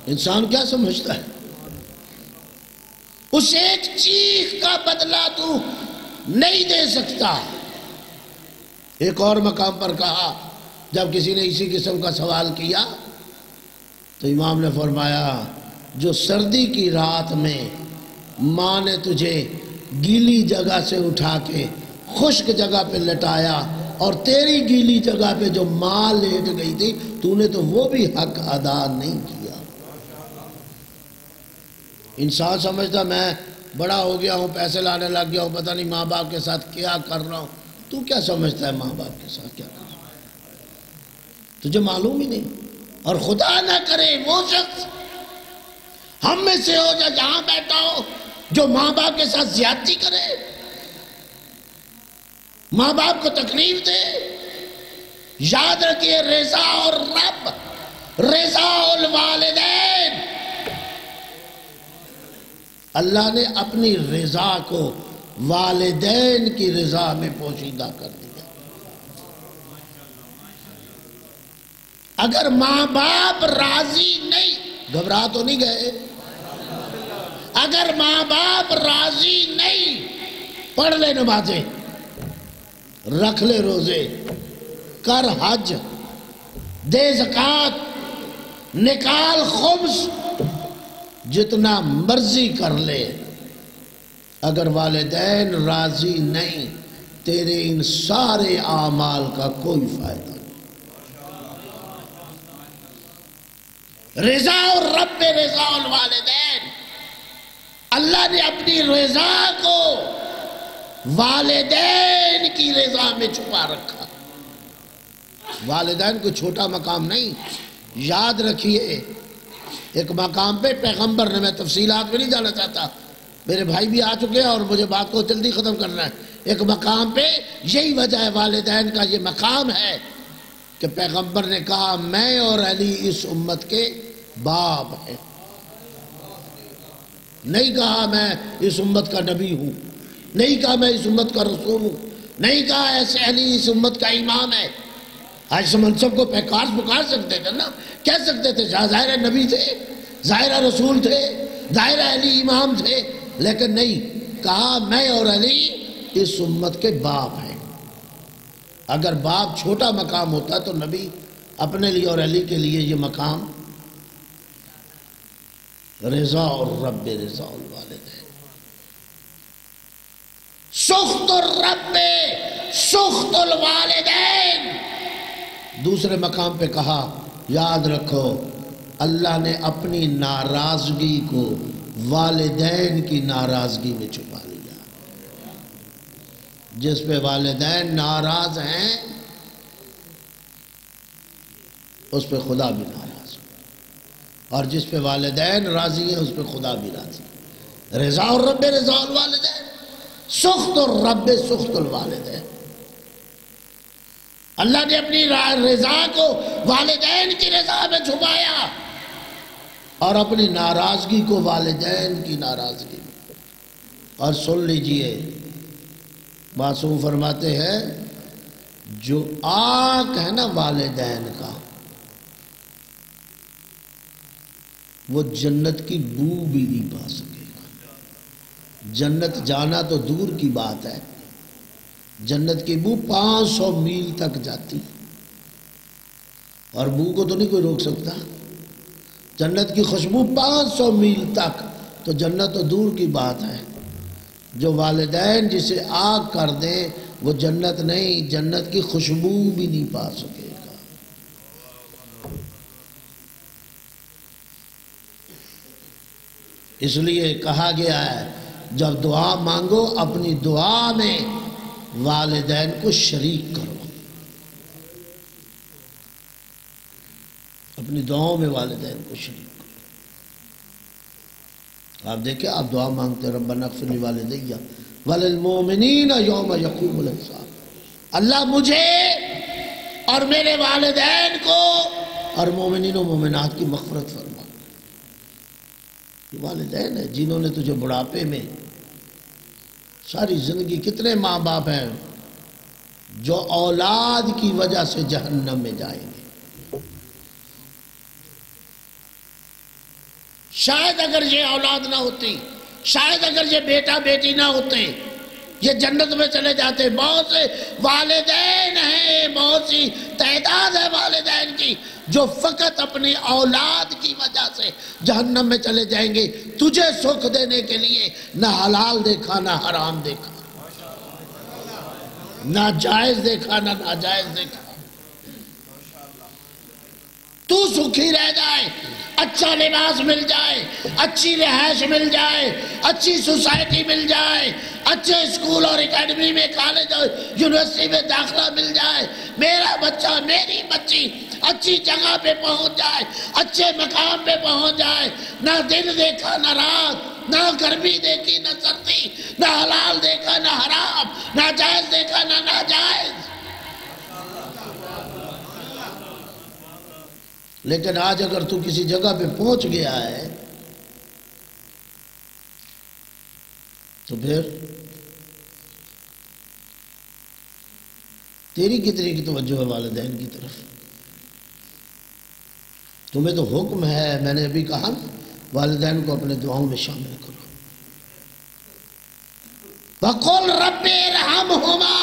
انسان کیا سمجھتا ہے؟ اس ایک چیخ کا بدلہ تو نہیں دے سکتا. ایک اور مقام پر کہا، جب کسی نے اسی قسم کا سوال کیا تو امام نے فرمایا جو سردی کی رات میں ماں نے تجھے گیلی جگہ سے اٹھا کے خشک جگہ پہ لٹایا، اور تیری گیلی جگہ پہ جو ماں لیٹ گئی تھی، تو نے تو وہ بھی حق ادا نہیں کیا. انسان سمجھتا میں بڑا ہو گیا ہوں، پیسے لانے لگ گیا ہوں، پتہ نہیں ماں باپ کے ساتھ کیا کر رہا ہوں. تو کیا سمجھتا ہے ماں باپ کے ساتھ کیا کر رہا ہوں؟ تجھے معلوم ہی نہیں. اور خدا نہ کرے وہ شخص ہم میں سے ہو یا جہاں بیٹھا ہو جو ماں باپ کے ساتھ زیادتی کرے، ماں باپ کو تکلیف دے. یاد رکھیے رضا اور رب، رضا الوالدین، اللہ نے اپنی رضا کو والدین کی رضا میں پوشیدہ کر دیا. اگر ماں باپ راضی نہیں، گھبرا تو نہیں گئے، اگر ماں باپ راضی نہیں، پڑھ لے نمازیں، رکھ لے روزے، کر حج، دے زکوٰۃ، نکال خمس، جتنا مرضی کر لے، اگر والدین راضی نہیں، تیرے ان سارے اعمال کا کوئی فائدہ نہیں۔ رضا اور رب رضا الوالدین، اللہ نے اپنی رضا کو والدین کی رضا میں چھپا رکھا۔ والدین کو چھوٹا مقام نہیں، یاد رکھیے ایک مقام پہ پیغمبر نے، میں تفصیلات میں نہیں جانا چاہتا، میرے بھائی بھی آ چکے ہیں اور مجھے بات کو جلدی ختم کرنا ہے۔ ایک مقام پہ یہی وجہ ہے والدین کا یہ مقام ہے کہ پیغمبر نے کہا میں اور علی اس امت کے باپ ہیں، نہیں کہا میں اس امت کا نبی ہوں، نہیں کہا میں اس امت کا رسول ہوں، نہیں کہا ایسے علی اس امت کا امام ہے۔ آج سے منصب کو پکار سکتے تھے نا، کہہ سکتے تھے ظاہر نبی تھے، ظاہر رسول تھے، ظاہر علی امام تھے، لیکن نہیں، کہا میں اور علی اس امت کے باپ ہیں۔ اگر باپ چھوٹا مقام ہوتا تو نبی اپنے لیے اور علی کے لیے یہ مقام رضا اور رب رضا الوالدین، سخط الرب سخط الوالدین۔ دوسرے مقام پہ کہا یاد رکھو اللہ نے اپنی ناراضگی کو والدین کی ناراضگی میں چھپا لیا۔ جس پہ والدین ناراض ہیں اس پہ خدا بھی ناراض ہے، اور جس پہ والدین راضی ہیں اس پہ خدا بھی راضی ہے۔ رضا اور رب رضا الوالدین، سخط الرب سخط الوالدین۔ اللہ نے اپنی رضا کو والدین کی رضا میں چھپایا اور اپنی ناراضگی کو والدین کی ناراضگی میں۔ اور سن لیجئے معصوم فرماتے ہیں جو آنکھ ہے نا والدین کا، وہ جنت کی بو بھی نہیں پا سکے گا۔ جنت جانا تو دور کی بات ہے، جنت کی بو 500 میل تک جاتی، اور بو کو تو نہیں کوئی روک سکتا۔ جنت کی خوشبو 500 میل تک، تو جنت تو دور کی بات ہے۔ جو والدین جسے آگ کر دیں وہ جنت نہیں، جنت کی خوشبو بھی نہیں پا سکے گا۔ اس لیے کہا گیا ہے جب دعا مانگو اپنی دعا میں والدین کو شریک کرو، اپنی دعاؤں میں والدین کو شریک کرو۔ آپ دیکھیں آپ دعا مانگتے ربنا اغفر لی والدی وللمؤمنین یوم یقوم الحساب، اللہ مجھے اور میرے والدین کو اور مومنین و مومنات کی مغفرت فرما۔ یہ والدین ہیں جنہوں نے تجھے بڑھاپے میں ساری زندگی، کتنے ماں باپ ہیں جو اولاد کی وجہ سے جہنم میں جائیں گے۔ شاید اگر یہ اولاد نہ ہوتی، شاید اگر یہ بیٹا بیٹی نہ ہوتے، یہ جنت میں چلے جاتے۔ بہت سے والدین ہیں، بہت سی تعداد ہے والدین کی جو فقط اپنی اولاد کی وجہ سے جہنم میں چلے جائیں گے۔ تجھے سکھ دینے کے لیے نہ حلال دیکھا نہ حرام دیکھا، نہ جائز دیکھا نہ ناجائز دیکھا، تو سکھی رہ جائے، اچھا لباس مل جائے، اچھی رہائش مل جائے، اچھی سوسائٹی مل جائے، اچھے اسکول اور اکیڈمی میں، کالج اور یونیورسٹی میں داخلہ مل جائے، میرا بچہ میری بچی اچھی جگہ پہ پہنچ جائے، اچھے مقام پہ پہنچ جائے، نہ دن دیکھا نہ رات، نہ گرمی دیکھی نہ سردی، نہ حلال دیکھا نہ حرام، نہ جائز دیکھا نہ ناجائز۔ لیکن آج اگر تو کسی جگہ پہ پہنچ گیا ہے تو پھر تیری کتنی کی توجہ ہے والدین کی طرف؟ تمہیں تو حکم ہے، میں نے ابھی کہا والدین کو اپنے دعاؤں میں شامل کرو۔ وَقُلْ رَبِّ ارْحَمْهُمَا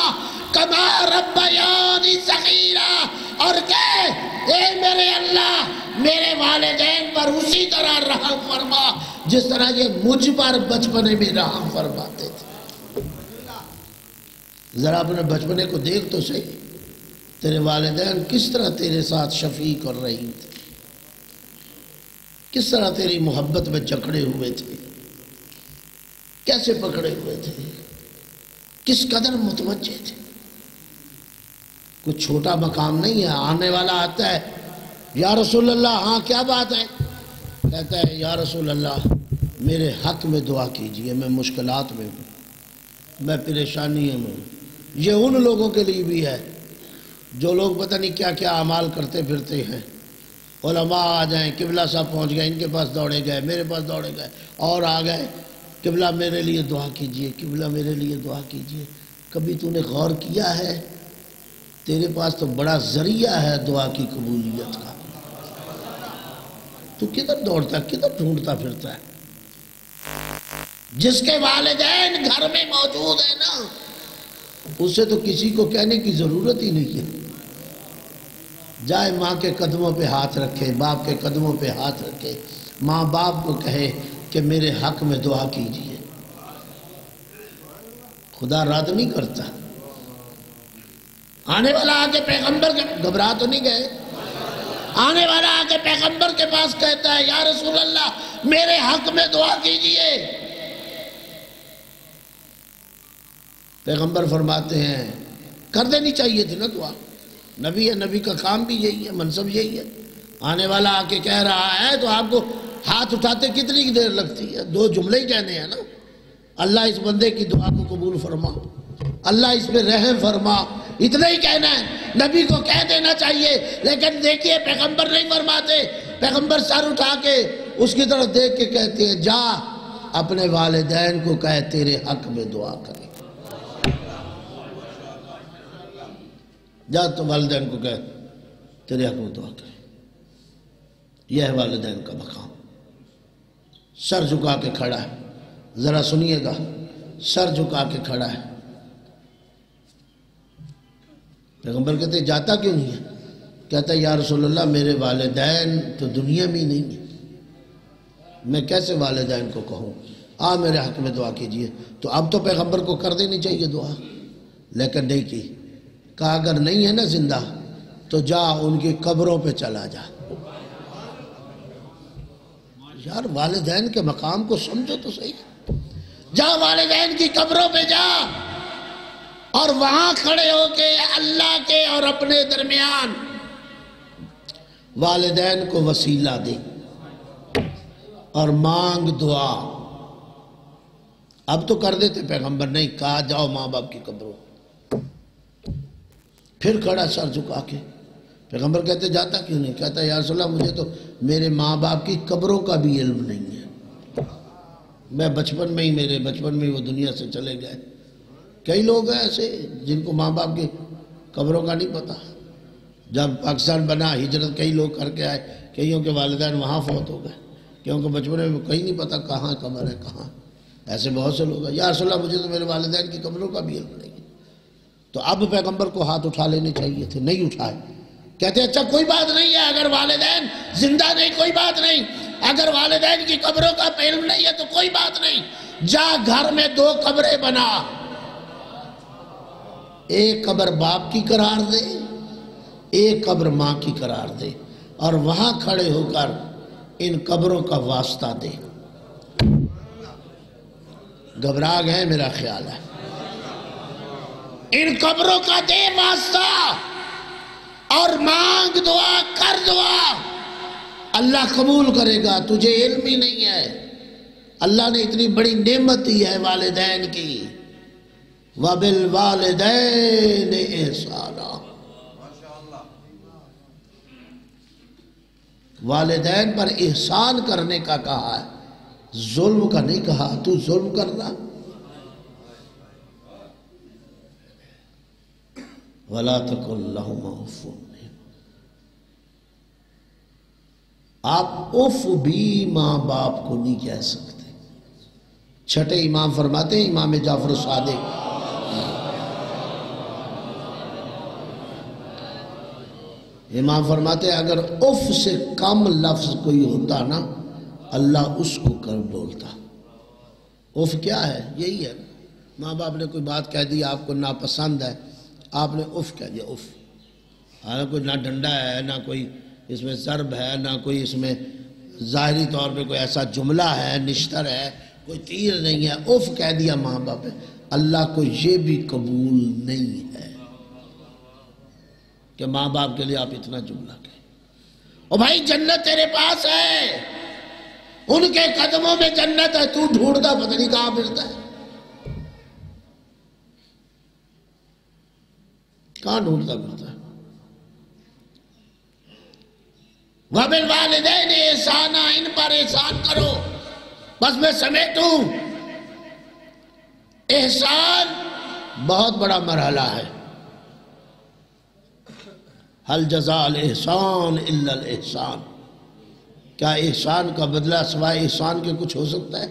كَمَا رَبَّيَانِي صَغِيرًا، اور کہ اے میرے اللہ میرے والدین پر اسی طرح رحم فرما جس طرح یہ مجھ پر بچپنے میں رحم فرماتے تھے۔ ذرا اپنے بچپنے کو دیکھ تو صحیح، تیرے والدین کس طرح تیرے ساتھ شفیق اور رحیم تھے، کس طرح تیری محبت میں جکڑے ہوئے تھے، کیسے پکڑے ہوئے تھے، کس قدر متوجہ تھے۔ کچھ چھوٹا مقام نہیں ہے۔ آنے والا آتا ہے، یا رسول اللہ ہاں کیا بات ہے؟ کہتا ہے یا رسول اللہ میرے حق میں دعا کیجئے، میں مشکلات میں ہوں، میں پریشانیوں میں ہوں۔ یہ ان لوگوں کے لیے بھی ہے جو لوگ پتہ نہیں کیا کیا اعمال کرتے پھرتے ہیں۔ علماء آ جائیں، قبلہ صاحب پہنچ گئے، ان کے پاس دوڑے گئے، میرے پاس دوڑے گئے، اور آ گئے قبلہ میرے لیے دعا کیجئے، قبلہ میرے لیے دعا کیجئے۔ کبھی تو نے غور کیا ہے تیرے پاس تو بڑا ذریعہ ہے دعا کی قبولیت کا، تو کدھر دوڑتا ہے، کدھر ڈھونڈتا پھرتا ہے؟ جس کے والدین گھر میں موجود ہیں نا، اسے تو کسی کو کہنے کی ضرورت ہی نہیں ہے۔ جائے ماں کے قدموں پہ ہاتھ رکھے، باپ کے قدموں پہ ہاتھ رکھے، ماں باپ کو کہے کہ میرے حق میں دعا کیجئے۔ خدا رد نہیں کرتا۔ آنے والا آگے پیغمبر کے، گھبرا تو نہیں گئے؟ آنے والا آگے پیغمبر کے پاس کہتا ہے یا رسول اللہ میرے حق میں دعا کیجئے۔ پیغمبر فرماتے ہیں کر دینی چاہیے تھی نا دعا، نبی ہے، نبی کا کام بھی یہی ہے، منصب یہی ہے۔ آنے والا آ کے کہہ رہا ہے تو آپ کو ہاتھ اٹھاتے کتنی دیر لگتی ہے؟ دو جملے ہی کہنے ہیں نا، اللہ اس بندے کی دعا کو قبول فرما، اللہ اس پہ رحم فرما، اتنا ہی کہنا ہے۔ نبی کو کہہ دینا چاہیے، لیکن دیکھیے پیغمبر نہیں فرماتے۔ پیغمبر سر اٹھا کے اس کی طرف دیکھ کے کہتے ہیں جا اپنے والدین کو کہے تیرے حق میں دعا کرے، جا تو والدین کو کہے تیرے حق میں دعا کرے۔ یہ ہے والدین کا مقام۔ سر جھکا کے کھڑا ہے، ذرا سنیے گا، سر جھکا کے کھڑا ہے۔ پیغمبر کہتے ہیں جاتا کیوں نہیں ہے؟ کہتا ہے یا رسول اللہ میرے والدین تو دنیا میں ہی نہیں ہیں، میں کیسے والدین کو کہوں آ میرے حق میں دعا کیجئے؟ تو اب تو پیغمبر کو کر دینی چاہیے دعا، لیکن نہیں کی۔ کہا اگر نہیں ہے نا زندہ تو جا ان کی قبروں پہ چلا جا۔ یار والدین کے مقام کو سمجھو تو صحیح۔ جا والدین کی قبروں پہ جا اور وہاں کھڑے ہو کے اللہ کے اور اپنے درمیان والدین کو وسیلہ دے اور مانگ دعا۔ اب تو کر دیتے، پیغمبر نہیں کہا جاؤ ماں باپ کی قبروں۔ پھر کھڑا سر جھکا کے، پیغمبر کہتے جاتا کیوں نہیں؟ کہتا یا رسول اللہ مجھے تو میرے ماں باپ کی قبروں کا بھی علم نہیں ہے، میں بچپن میں ہی، میرے بچپن میں ہی وہ دنیا سے چلے گئے۔ کئی لوگ ہیں ایسے جن کو ماں باپ کی قبروں کا نہیں پتا۔ جب پاکستان بنا ہجرت کئی لوگ کر کے آئے، کئیوں کے والدین وہاں فوت ہو گئے کیونکہ بچپنے میں کہیں نہیں پتا کہاں قبر ہے کہاں۔ ایسے بہت سے لوگ ہیں یا رسول اللہ مجھے تو میرے والدین کی قبروں کا بھی علم نہیں ہے۔ تو اب پیغمبر کو ہاتھ اٹھا لینے چاہیے تھے، نہیں اٹھائے۔ کہتے اچھا کوئی بات نہیں ہے، اگر والدین زندہ نہیں کوئی بات نہیں، اگر والدین کی قبروں کا علم نہیں ہے تو کوئی بات نہیں، جا گھر میں 2 قبریں بنا، ایک قبر باپ کی قرار دے، ایک قبر ماں کی قرار دے، اور وہاں کھڑے ہو کر ان قبروں کا واسطہ دے۔ گھبرا گئے میرا خیال ہے، ان قبروں کا دے واسطہ اور مانگ دعا، کر دعا، اللہ قبول کرے گا۔ تجھے علم ہی نہیں ہے، اللہ نے اتنی بڑی نعمت دی ہے والدین کی، وَبِالْوَالِدَيْنِ إِحْسَانًا، والدین پر احسان کرنے کا کہا ہے، ظلم کا نہیں کہا۔ تو ظلم کرنا، وَلَا تَقُلْ لَهُمَا أُفٌّ، آپ اف بھی ماں باپ کو نہیں کہہ سکتے۔ چھٹے امام فرماتے ہیں، امام جعفر صادق، امام فرماتے ہیں اگر اف سے کم لفظ کوئی ہوتا نا اللہ اس کو کر بولتا۔ اف کیا ہے؟ یہی ہے ماں باپ نے کوئی بات کہہ دی آپ کو ناپسند ہے، آپ نے اف کہہ دیا، اف. حالانکہ کوئی نہ ڈنڈا ہے، نہ کوئی اس میں ضرب ہے، نہ کوئی اس میں ظاہری طور پہ کوئی ایسا جملہ ہے، نشتر ہے، کوئی تیر نہیں ہے، اف کہہ دیا ماں باپ نے. اللہ کو یہ بھی قبول نہیں ہے کہ ماں باپ کے لیے آپ اتنا جملہ کہیں. او بھائی جنت تیرے پاس ہے، ان کے قدموں میں جنت ہے، تو ڈھونڈتا پتہ نہیں کہاں پھرتا ہے، کہاں ڈھونڈتا پھرتا ہے. وَبِالْوَالِدَيْنِ احسانا، ان پر احسان کرو. بس میں سمیٹوں، احسان بہت بڑا مرحلہ ہے. حل جزاء الاحسان الا الاحسان. کیا احسان کا بدلہ سوائے احسان کے کچھ ہو سکتا ہے؟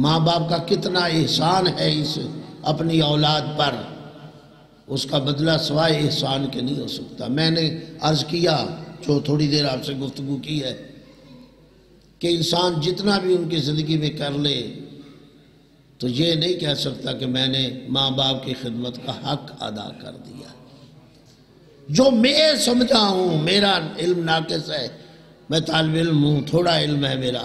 ماں باپ کا کتنا احسان ہے اس اپنی اولاد پر، اس کا بدلہ سوائے احسان کے نہیں ہو سکتا. میں نے عرض کیا، جو تھوڑی دیر آپ سے گفتگو کی ہے، کہ انسان جتنا بھی ان کی زندگی میں کر لے تو یہ نہیں کہہ سکتا کہ میں نے ماں باپ کی خدمت کا حق ادا کر دیا. جو میں سمجھا ہوں، میرا علم ناقص ہے، میں طالب علم ہوں، تھوڑا علم ہے میرا،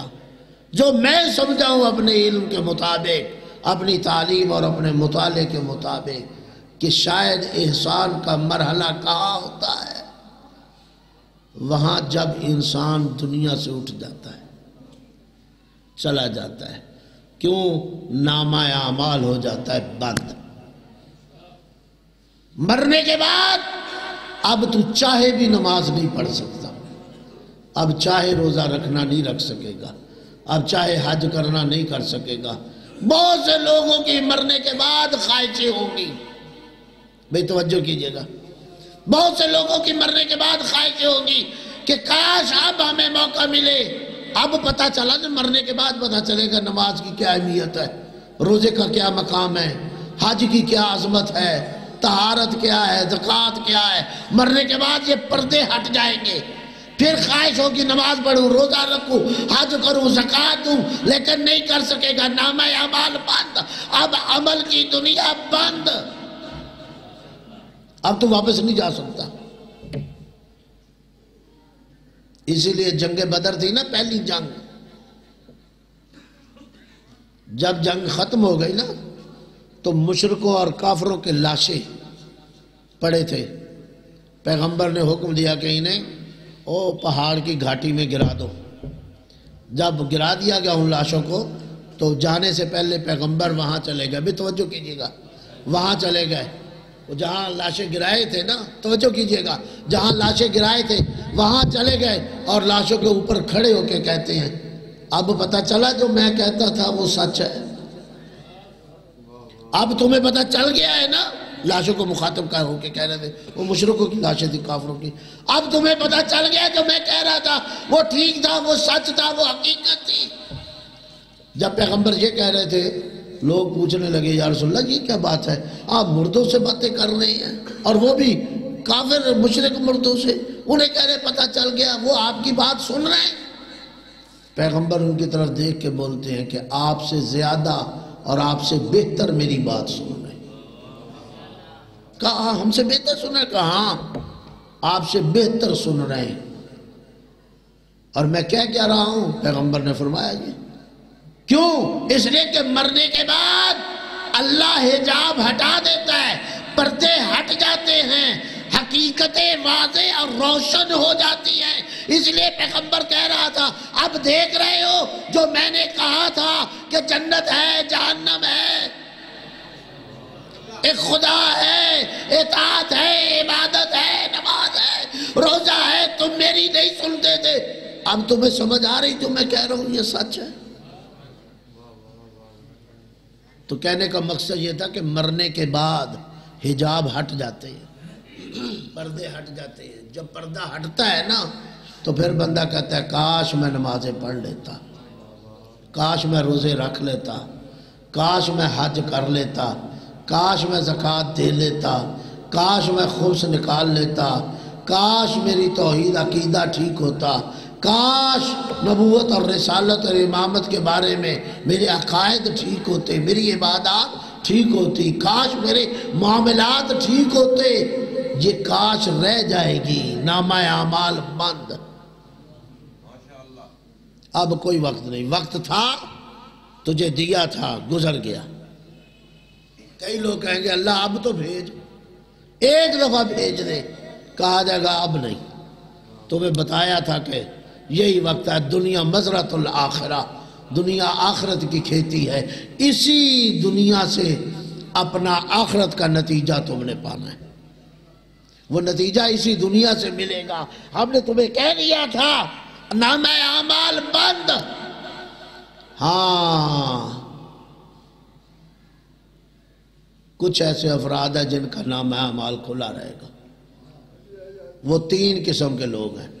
جو میں سمجھا ہوں اپنے علم کے مطابق، اپنی تعلیم اور اپنے مطالعے کے مطابق، کہ شاید احسان کا مرحلہ کہاں ہوتا ہے؟ وہاں جب انسان دنیا سے اٹھ جاتا ہے، چلا جاتا ہے. کیوں؟ نامہ اعمال ہو جاتا ہے بند. مرنے کے بعد اب تو چاہے بھی نماز نہیں پڑھ سکتا، اب چاہے روزہ رکھنا نہیں رکھ سکے گا، اب چاہے حج کرنا نہیں کر سکے گا. بہت سے لوگوں کی مرنے کے بعد خواہشیں ہوں گی. بھئی توجہ کیجئے گا، بہت سے لوگوں کی مرنے کے بعد خواہشیں ہوں گی کہ کاش اب ہمیں موقع ملے. اب پتہ چلا کہ مرنے کے بعد پتہ چلے گا نماز کی کیا اہمیت ہے، روزے کا کیا مقام ہے، حج کی کیا عظمت ہے، طہارت کیا ہے، زکوٰۃ کیا ہے. مرنے کے بعد یہ پردے ہٹ جائیں گے. پھر خواہش ہوگی نماز پڑھوں، روزہ رکھوں، حج کروں، زکوٰۃ دوں، لیکن نہیں کر سکے گا. نامہ اعمال بند، اب عمل کی دنیا بند. اب تو واپس نہیں جا سکتا. اسی لیے جنگ بدر تھی نا، پہلی جنگ. جب جنگ ختم ہو گئی نا تو مشرکوں اور کافروں کے لاشیں پڑے تھے. پیغمبر نے حکم دیا کہ انہیں پہاڑ کی گھاٹی میں گرا دو. جب گرا دیا گیا ان لاشوں کو تو جانے سے پہلے پیغمبر وہاں چلے گئے. بھی توجہ کیجیے گا، وہاں چلے گئے جہاں لاشیں گرائے تھے نا، توجہ کیجئے گا، جہاں لاشیں گرائے تھے وہاں چلے گئے اور لاشوں کے اوپر کھڑے ہو کے کہتے ہیں اب پتہ چلا جو میں کہتا تھا وہ سچ ہے. اب تمہیں پتہ چل گیا ہے نا، لاشوں کو مخاطب کر ہو کے کہہ رہے تھے، وہ مشرکوں کی لاشیں تھی، کافروں کی. اب تمہیں پتہ چل گیا جو میں کہہ رہا تھا وہ ٹھیک تھا، وہ سچ تھا، وہ حقیقت تھی. جب پیغمبر یہ کہہ رہے تھے لوگ پوچھنے لگے یا رسول اللہ یہ کیا بات ہے، آپ مردوں سے باتیں کر رہے ہیں، اور وہ بھی کافر مشرک مردوں سے. انہیں کہہ رہے پتہ چل گیا، وہ آپ کی بات سن رہے ہیں. پیغمبر ان کی طرف دیکھ کے بولتے ہیں کہ آپ سے زیادہ اور آپ سے بہتر میری بات سن رہے ہیں. کہا ہم سے بہتر سن رہے ہیں؟ کہا ہاں آپ سے بہتر سن رہے ہیں. اور میں کیا رہا ہوں؟ پیغمبر نے فرمایا یہ کیوں؟ اس لیے کہ مرنے کے بعد اللہ حجاب ہٹا دیتا ہے، پردے ہٹ جاتے ہیں، حقیقتیں واضح اور روشن ہو جاتی ہیں. اس لیے پیغمبر کہہ رہا تھا اب دیکھ رہے ہو جو میں نے کہا تھا کہ جنت ہے، جہنم ہے، ایک خدا ہے، اطاعت ہے، عبادت ہے، نماز ہے، روزہ ہے، تم میری نہیں سنتے تھے. اب تمہیں سمجھ آ رہی جو میں کہہ رہا ہوں یہ سچ ہے. تو کہنے کا مقصد یہ تھا کہ مرنے کے بعد حجاب ہٹ جاتے ہیں، پردے ہٹ جاتے ہیں. جب پردہ ہٹتا ہے نا تو پھر بندہ کہتا ہے کاش میں نمازیں پڑھ لیتا، کاش میں روزے رکھ لیتا، کاش میں حج کر لیتا، کاش میں زکوٰۃ دے لیتا، کاش میں خمس نکال لیتا، کاش میری توحید عقیدہ ٹھیک ہوتا، کاش نبوت اور رسالت اور امامت کے بارے میں میرے عقائد ٹھیک ہوتے، میری عبادات ٹھیک ہوتی، کاش میرے معاملات ٹھیک ہوتے، یہ کاش رہ جائے گی نامہ اعمال بند۔ اب کوئی وقت نہیں، وقت تھا تجھے دیا تھا، گزر گیا۔ کئی لوگ کہیں گے اللہ اب تو بھیج، ایک دفعہ بھیج دے، کہا جائے گا اب نہیں۔ تمہیں بتایا تھا کہ یہی وقت ہے، دنیا مزرعۃ الآخرہ، دنیا آخرت کی کھیتی ہے، اسی دنیا سے اپنا آخرت کا نتیجہ تم نے پانا ہے، وہ نتیجہ اسی دنیا سے ملے گا۔ ہم نے تمہیں کہہ دیا تھا نامہ اعمال بند، ہاں کچھ ایسے افراد ہیں جن کا نامہ اعمال کھلا رہے گا۔ وہ 3 قسم کے لوگ ہیں۔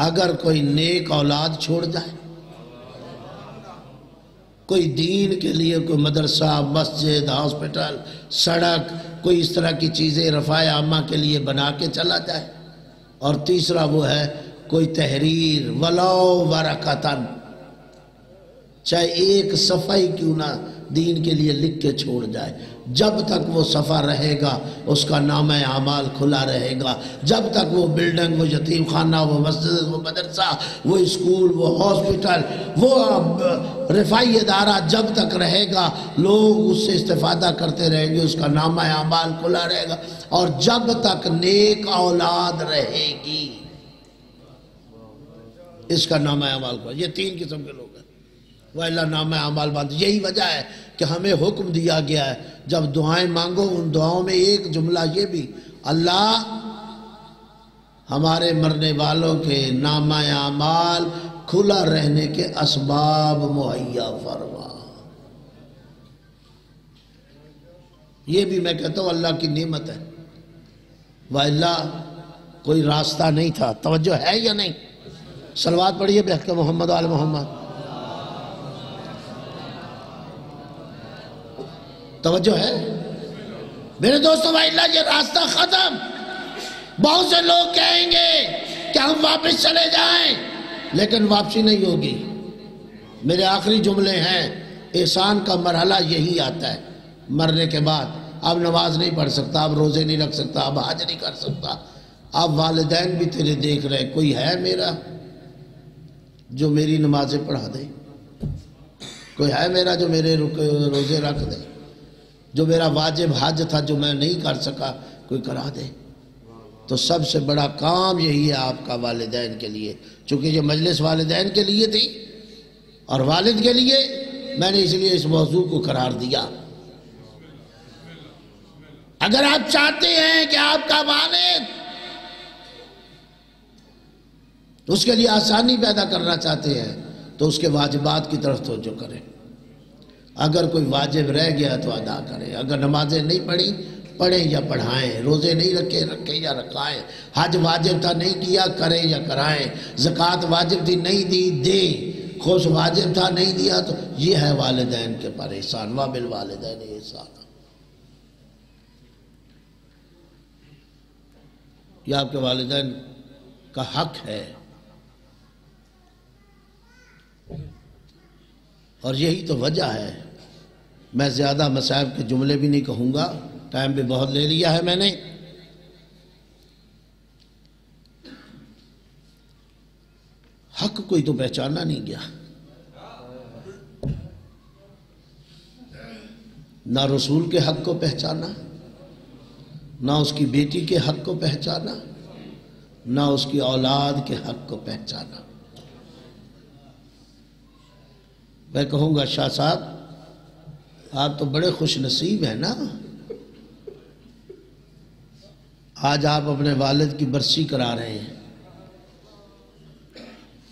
اگر کوئی نیک اولاد چھوڑ جائے، کوئی دین کے لیے کوئی مدرسہ، مسجد، ہاسپٹل، سڑک، کوئی اس طرح کی چیزیں رفع عامہ کے لیے بنا کے چلا جائے، اور تیسرا وہ ہے کوئی تحریر ولو ورقتاً، چاہے ایک صفحہ ہی کیوں نہ دین کے لیے لکھ کے چھوڑ جائے، جب تک وہ صفحہ رہے گا اس کا نامہ اعمال کھلا رہے گا۔ جب تک وہ بلڈنگ، وہ یتیم خانہ، وہ مسجد، وہ مدرسہ، وہ اسکول، وہ ہاسپٹل، وہ رفاعی ادارہ جب تک رہے گا، لوگ اس سے استفادہ کرتے رہیں گے، اس کا نامہ اعمال کھلا رہے گا۔ اور جب تک نیک اولاد رہے گی اس کا نامہ اعمال کھلا۔ یہ 3 قسم کے لوگ ہیں، وَإِلَّا نامہ اعمال بند۔ یہی وجہ ہے کہ ہمیں حکم دیا گیا ہے جب دعائیں مانگو ان دعاؤں میں ایک جملہ یہ بھی، اللہ ہمارے مرنے والوں کے نامہ اعمال کھلا رہنے کے اسباب مہیا فرما۔ یہ بھی میں کہتا ہوں اللہ کی نعمت ہے، وَإِلَّا کوئی راستہ نہیں تھا۔ توجہ ہے یا نہیں؟ صلوات پڑھیے بحق محمد و آل محمد۔ توجہ ہے میرے دوستو؟ وَإِلَّا یہ راستہ ختم۔ بہت سے لوگ کہیں گے کہ ہم واپس چلے جائیں، لیکن واپسی نہیں ہوگی۔ میرے آخری جملے ہیں، احسان کا مرحلہ یہی آتا ہے، مرنے کے بعد اب نماز نہیں پڑھ سکتا، اب روزے نہیں رکھ سکتا، اب حج نہیں کر سکتا، اب والدین بھی تیرے دیکھ رہے، کوئی ہے میرا جو میری نمازیں پڑھا دے؟ کوئی ہے میرا جو میرے روزے رکھ دے؟ جو میرا واجب حج تھا جو میں نہیں کر سکا کوئی کرا دے؟ تو سب سے بڑا کام یہی ہے آپ کا والدین کے لیے، چونکہ یہ مجلس والدین کے لیے تھی اور والد کے لیے، میں نے اس لیے اس موضوع کو قرار دیا۔ اگر آپ چاہتے ہیں کہ آپ کا والد اس کے لیے آسانی پیدا کرنا چاہتے ہیں تو اس کے واجبات کی طرف توجہ کریں۔ اگر کوئی واجب رہ گیا تو ادا کریں، اگر نمازیں نہیں پڑھی پڑھیں یا پڑھائیں، روزے نہیں رکھے رکھیں یا رکھائیں، حج واجب تھا نہیں کیا کریں یا کرائیں، زکوٰۃ واجب تھی نہیں دی دیں، خوش واجب تھا نہیں دیا تو یہ ہے والدین کے پر احسان، وَبِالْوَالِدَيْنِ احسانا۔ یہ آپ کے والدین کا حق ہے، اور یہی تو وجہ ہے۔ میں زیادہ مصائب کے جملے بھی نہیں کہوں گا، ٹائم بھی بہت لے لیا ہے میں نے۔ حق کوئی تو پہچانا نہیں گیا، نہ رسول کے حق کو پہچانا، نہ اس کی بیٹی کے حق کو پہچانا، نہ اس کی اولاد کے حق کو پہچانا۔ میں کہوں گا شاہ صاحب آپ تو بڑے خوش نصیب ہیں نا، آج آپ اپنے والد کی برسی کرا رہے ہیں۔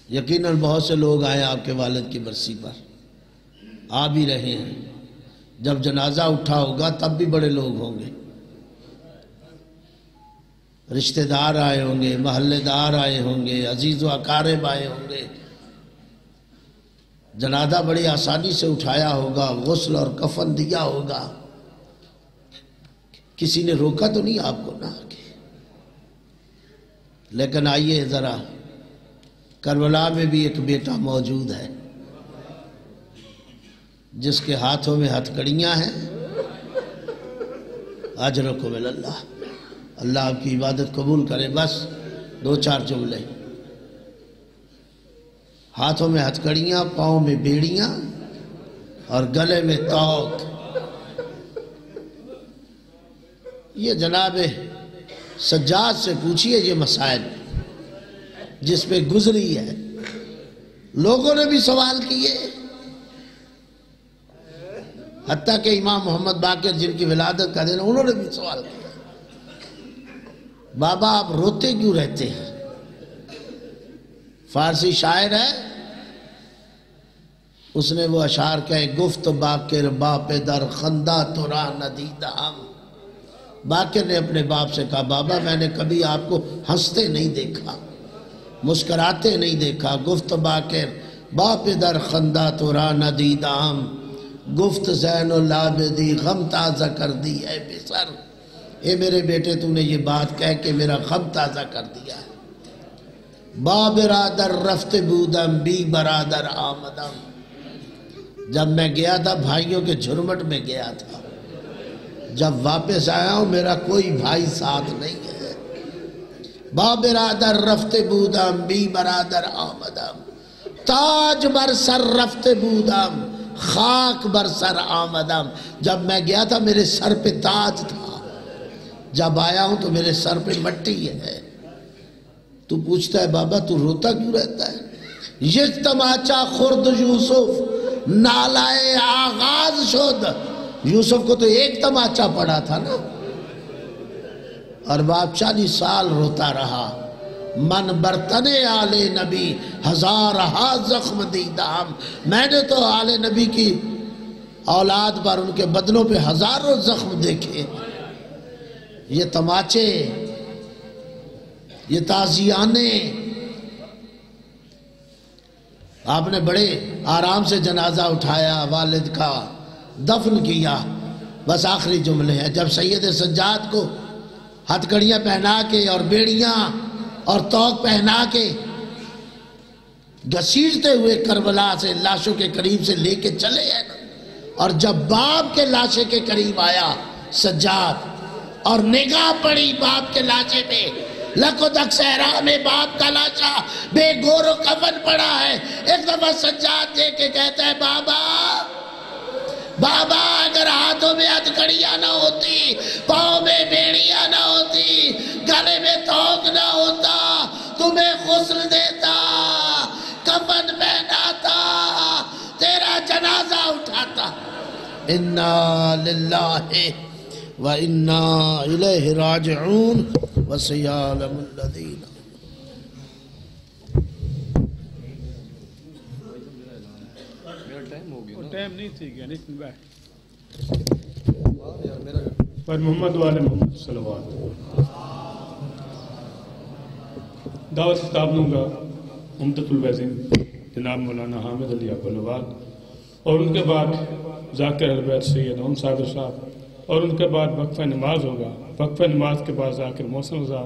یقیناً بہت سے لوگ آئے آپ کے والد کی برسی پر، آ بھی رہے ہیں، جب جنازہ اٹھا ہوگا تب بھی بڑے لوگ ہوں گے، رشتہ دار آئے ہوں گے، محلے دار آئے ہوں گے، عزیز و اقارب آئے ہوں گے۔ جنازہ بڑی آسانی سے اٹھایا ہوگا، غسل اور کفن دیا ہوگا، کسی نے روکا تو نہیں آپ کو نا۔ لیکن آئیے ذرا، کربلا میں بھی ایک بیٹا موجود ہے جس کے ہاتھوں میں ہتھ کڑیاں ہیں اجرکم اللہ، اللہ آپ کی عبادت قبول کرے۔ بس 2-4 جملے، ہاتھوں میں ہتھکڑیاں، پاؤں میں بیڑیاں اور گلے میں توق۔ یہ جناب سجاد سے پوچھئے یہ مسائل جس پہ گزری ہے، لوگوں نے بھی سوال کیے، حتیٰ کہ امام محمد باقر جن کی ولادت کا دن انہوں نے بھی سوال کیا، بابا آپ روتے کیوں رہتے ہیں؟ فارسی شاعر ہے، اس نے وہ اشعار کہے، گفت باقر باپ در خندہ ترا ندیدہ ہم۔ باقر نے اپنے باپ سے کہا، بابا میں نے کبھی آپ کو ہنستے نہیں دیکھا، مسکراتے نہیں دیکھا۔ گفت باقر باپ در خندہ ترا ندیدہ ہم، گفت زین العابدی غم تازہ کر دی اے بسر۔ اے میرے بیٹے تو نے یہ بات کہہ کے میرا غم تازہ کر دیا ہے۔ با برادر رفت بودم بی برادر آمدم، جب میں گیا تھا بھائیوں کے جھرمٹ میں گیا تھا، جب واپس آیا ہوں میرا کوئی بھائی ساتھ نہیں ہے۔ با برادر رفت بودم بی برادر آمدم، تاج بر سر رفت بودم خاک بر سر آمدم، جب میں گیا تھا میرے سر پہ تاج تھا، جب آیا ہوں تو میرے سر پہ مٹی ہے۔ تو پوچھتا ہے بابا تو روتا کیوں رہتا ہے؟ یک تماچا خورد یوسف نالائے آغاز شد، یوسف کو تو ایک تماچا پڑا تھا نا، اور باپ 40 سال روتا رہا۔ من برتن آل نبی ہزارہا زخم دیدام، میں نے تو آل نبی کی اولاد پر ان کے بدنوں پہ ہزاروں زخم دیکھے۔ یہ تماچے، یہ تعزیانے، آپ نے بڑے آرام سے جنازہ اٹھایا، والد کا دفن کیا۔ بس آخری جملے ہیں، جب سید سجاد کو ہتھ کڑیاں پہنا کے اور بیڑیاں اور توق پہنا کے گھسیٹتے ہوئے کربلا سے لاشوں کے قریب سے لے کے چلے ہیں نا، اور جب باپ کے لاشے کے قریب آیا سجاد اور نگاہ پڑی باپ کے لاشے پہ، لقدک صحرا میں باپ کا لاشا بے گور و کفن پڑا ہے، ایک دفعہ سجاد دیکھ کے کہتا ہے بابا بابا اگر ہاتھوں میں ہتھکڑیاں نہ ہوتی، پاؤں میں بیڑیاں نہ ہوتی، گلے میں توق نہ ہوتا، تمہیں غسل دیتا، کفن پہناتا، تیرا جنازہ اٹھاتا۔ انا للہ و انا الیہ راجعون وسیعلم الذین۔ ٹائم نہیں تھی گیا نہیں بیٹھ پر محمد والے محمد صلوات۔ دعوت خطاب دوں گا عمدۃ الوعظین جناب مولانا حامد علی ابوالنواد، اور ان کے بعد ذاکر اہل بیت سید صادر صاحب، اور ان کے بعد وقفہ نماز ہوگا۔ وقفہ نماز کے بعد ذاکر محسن رضا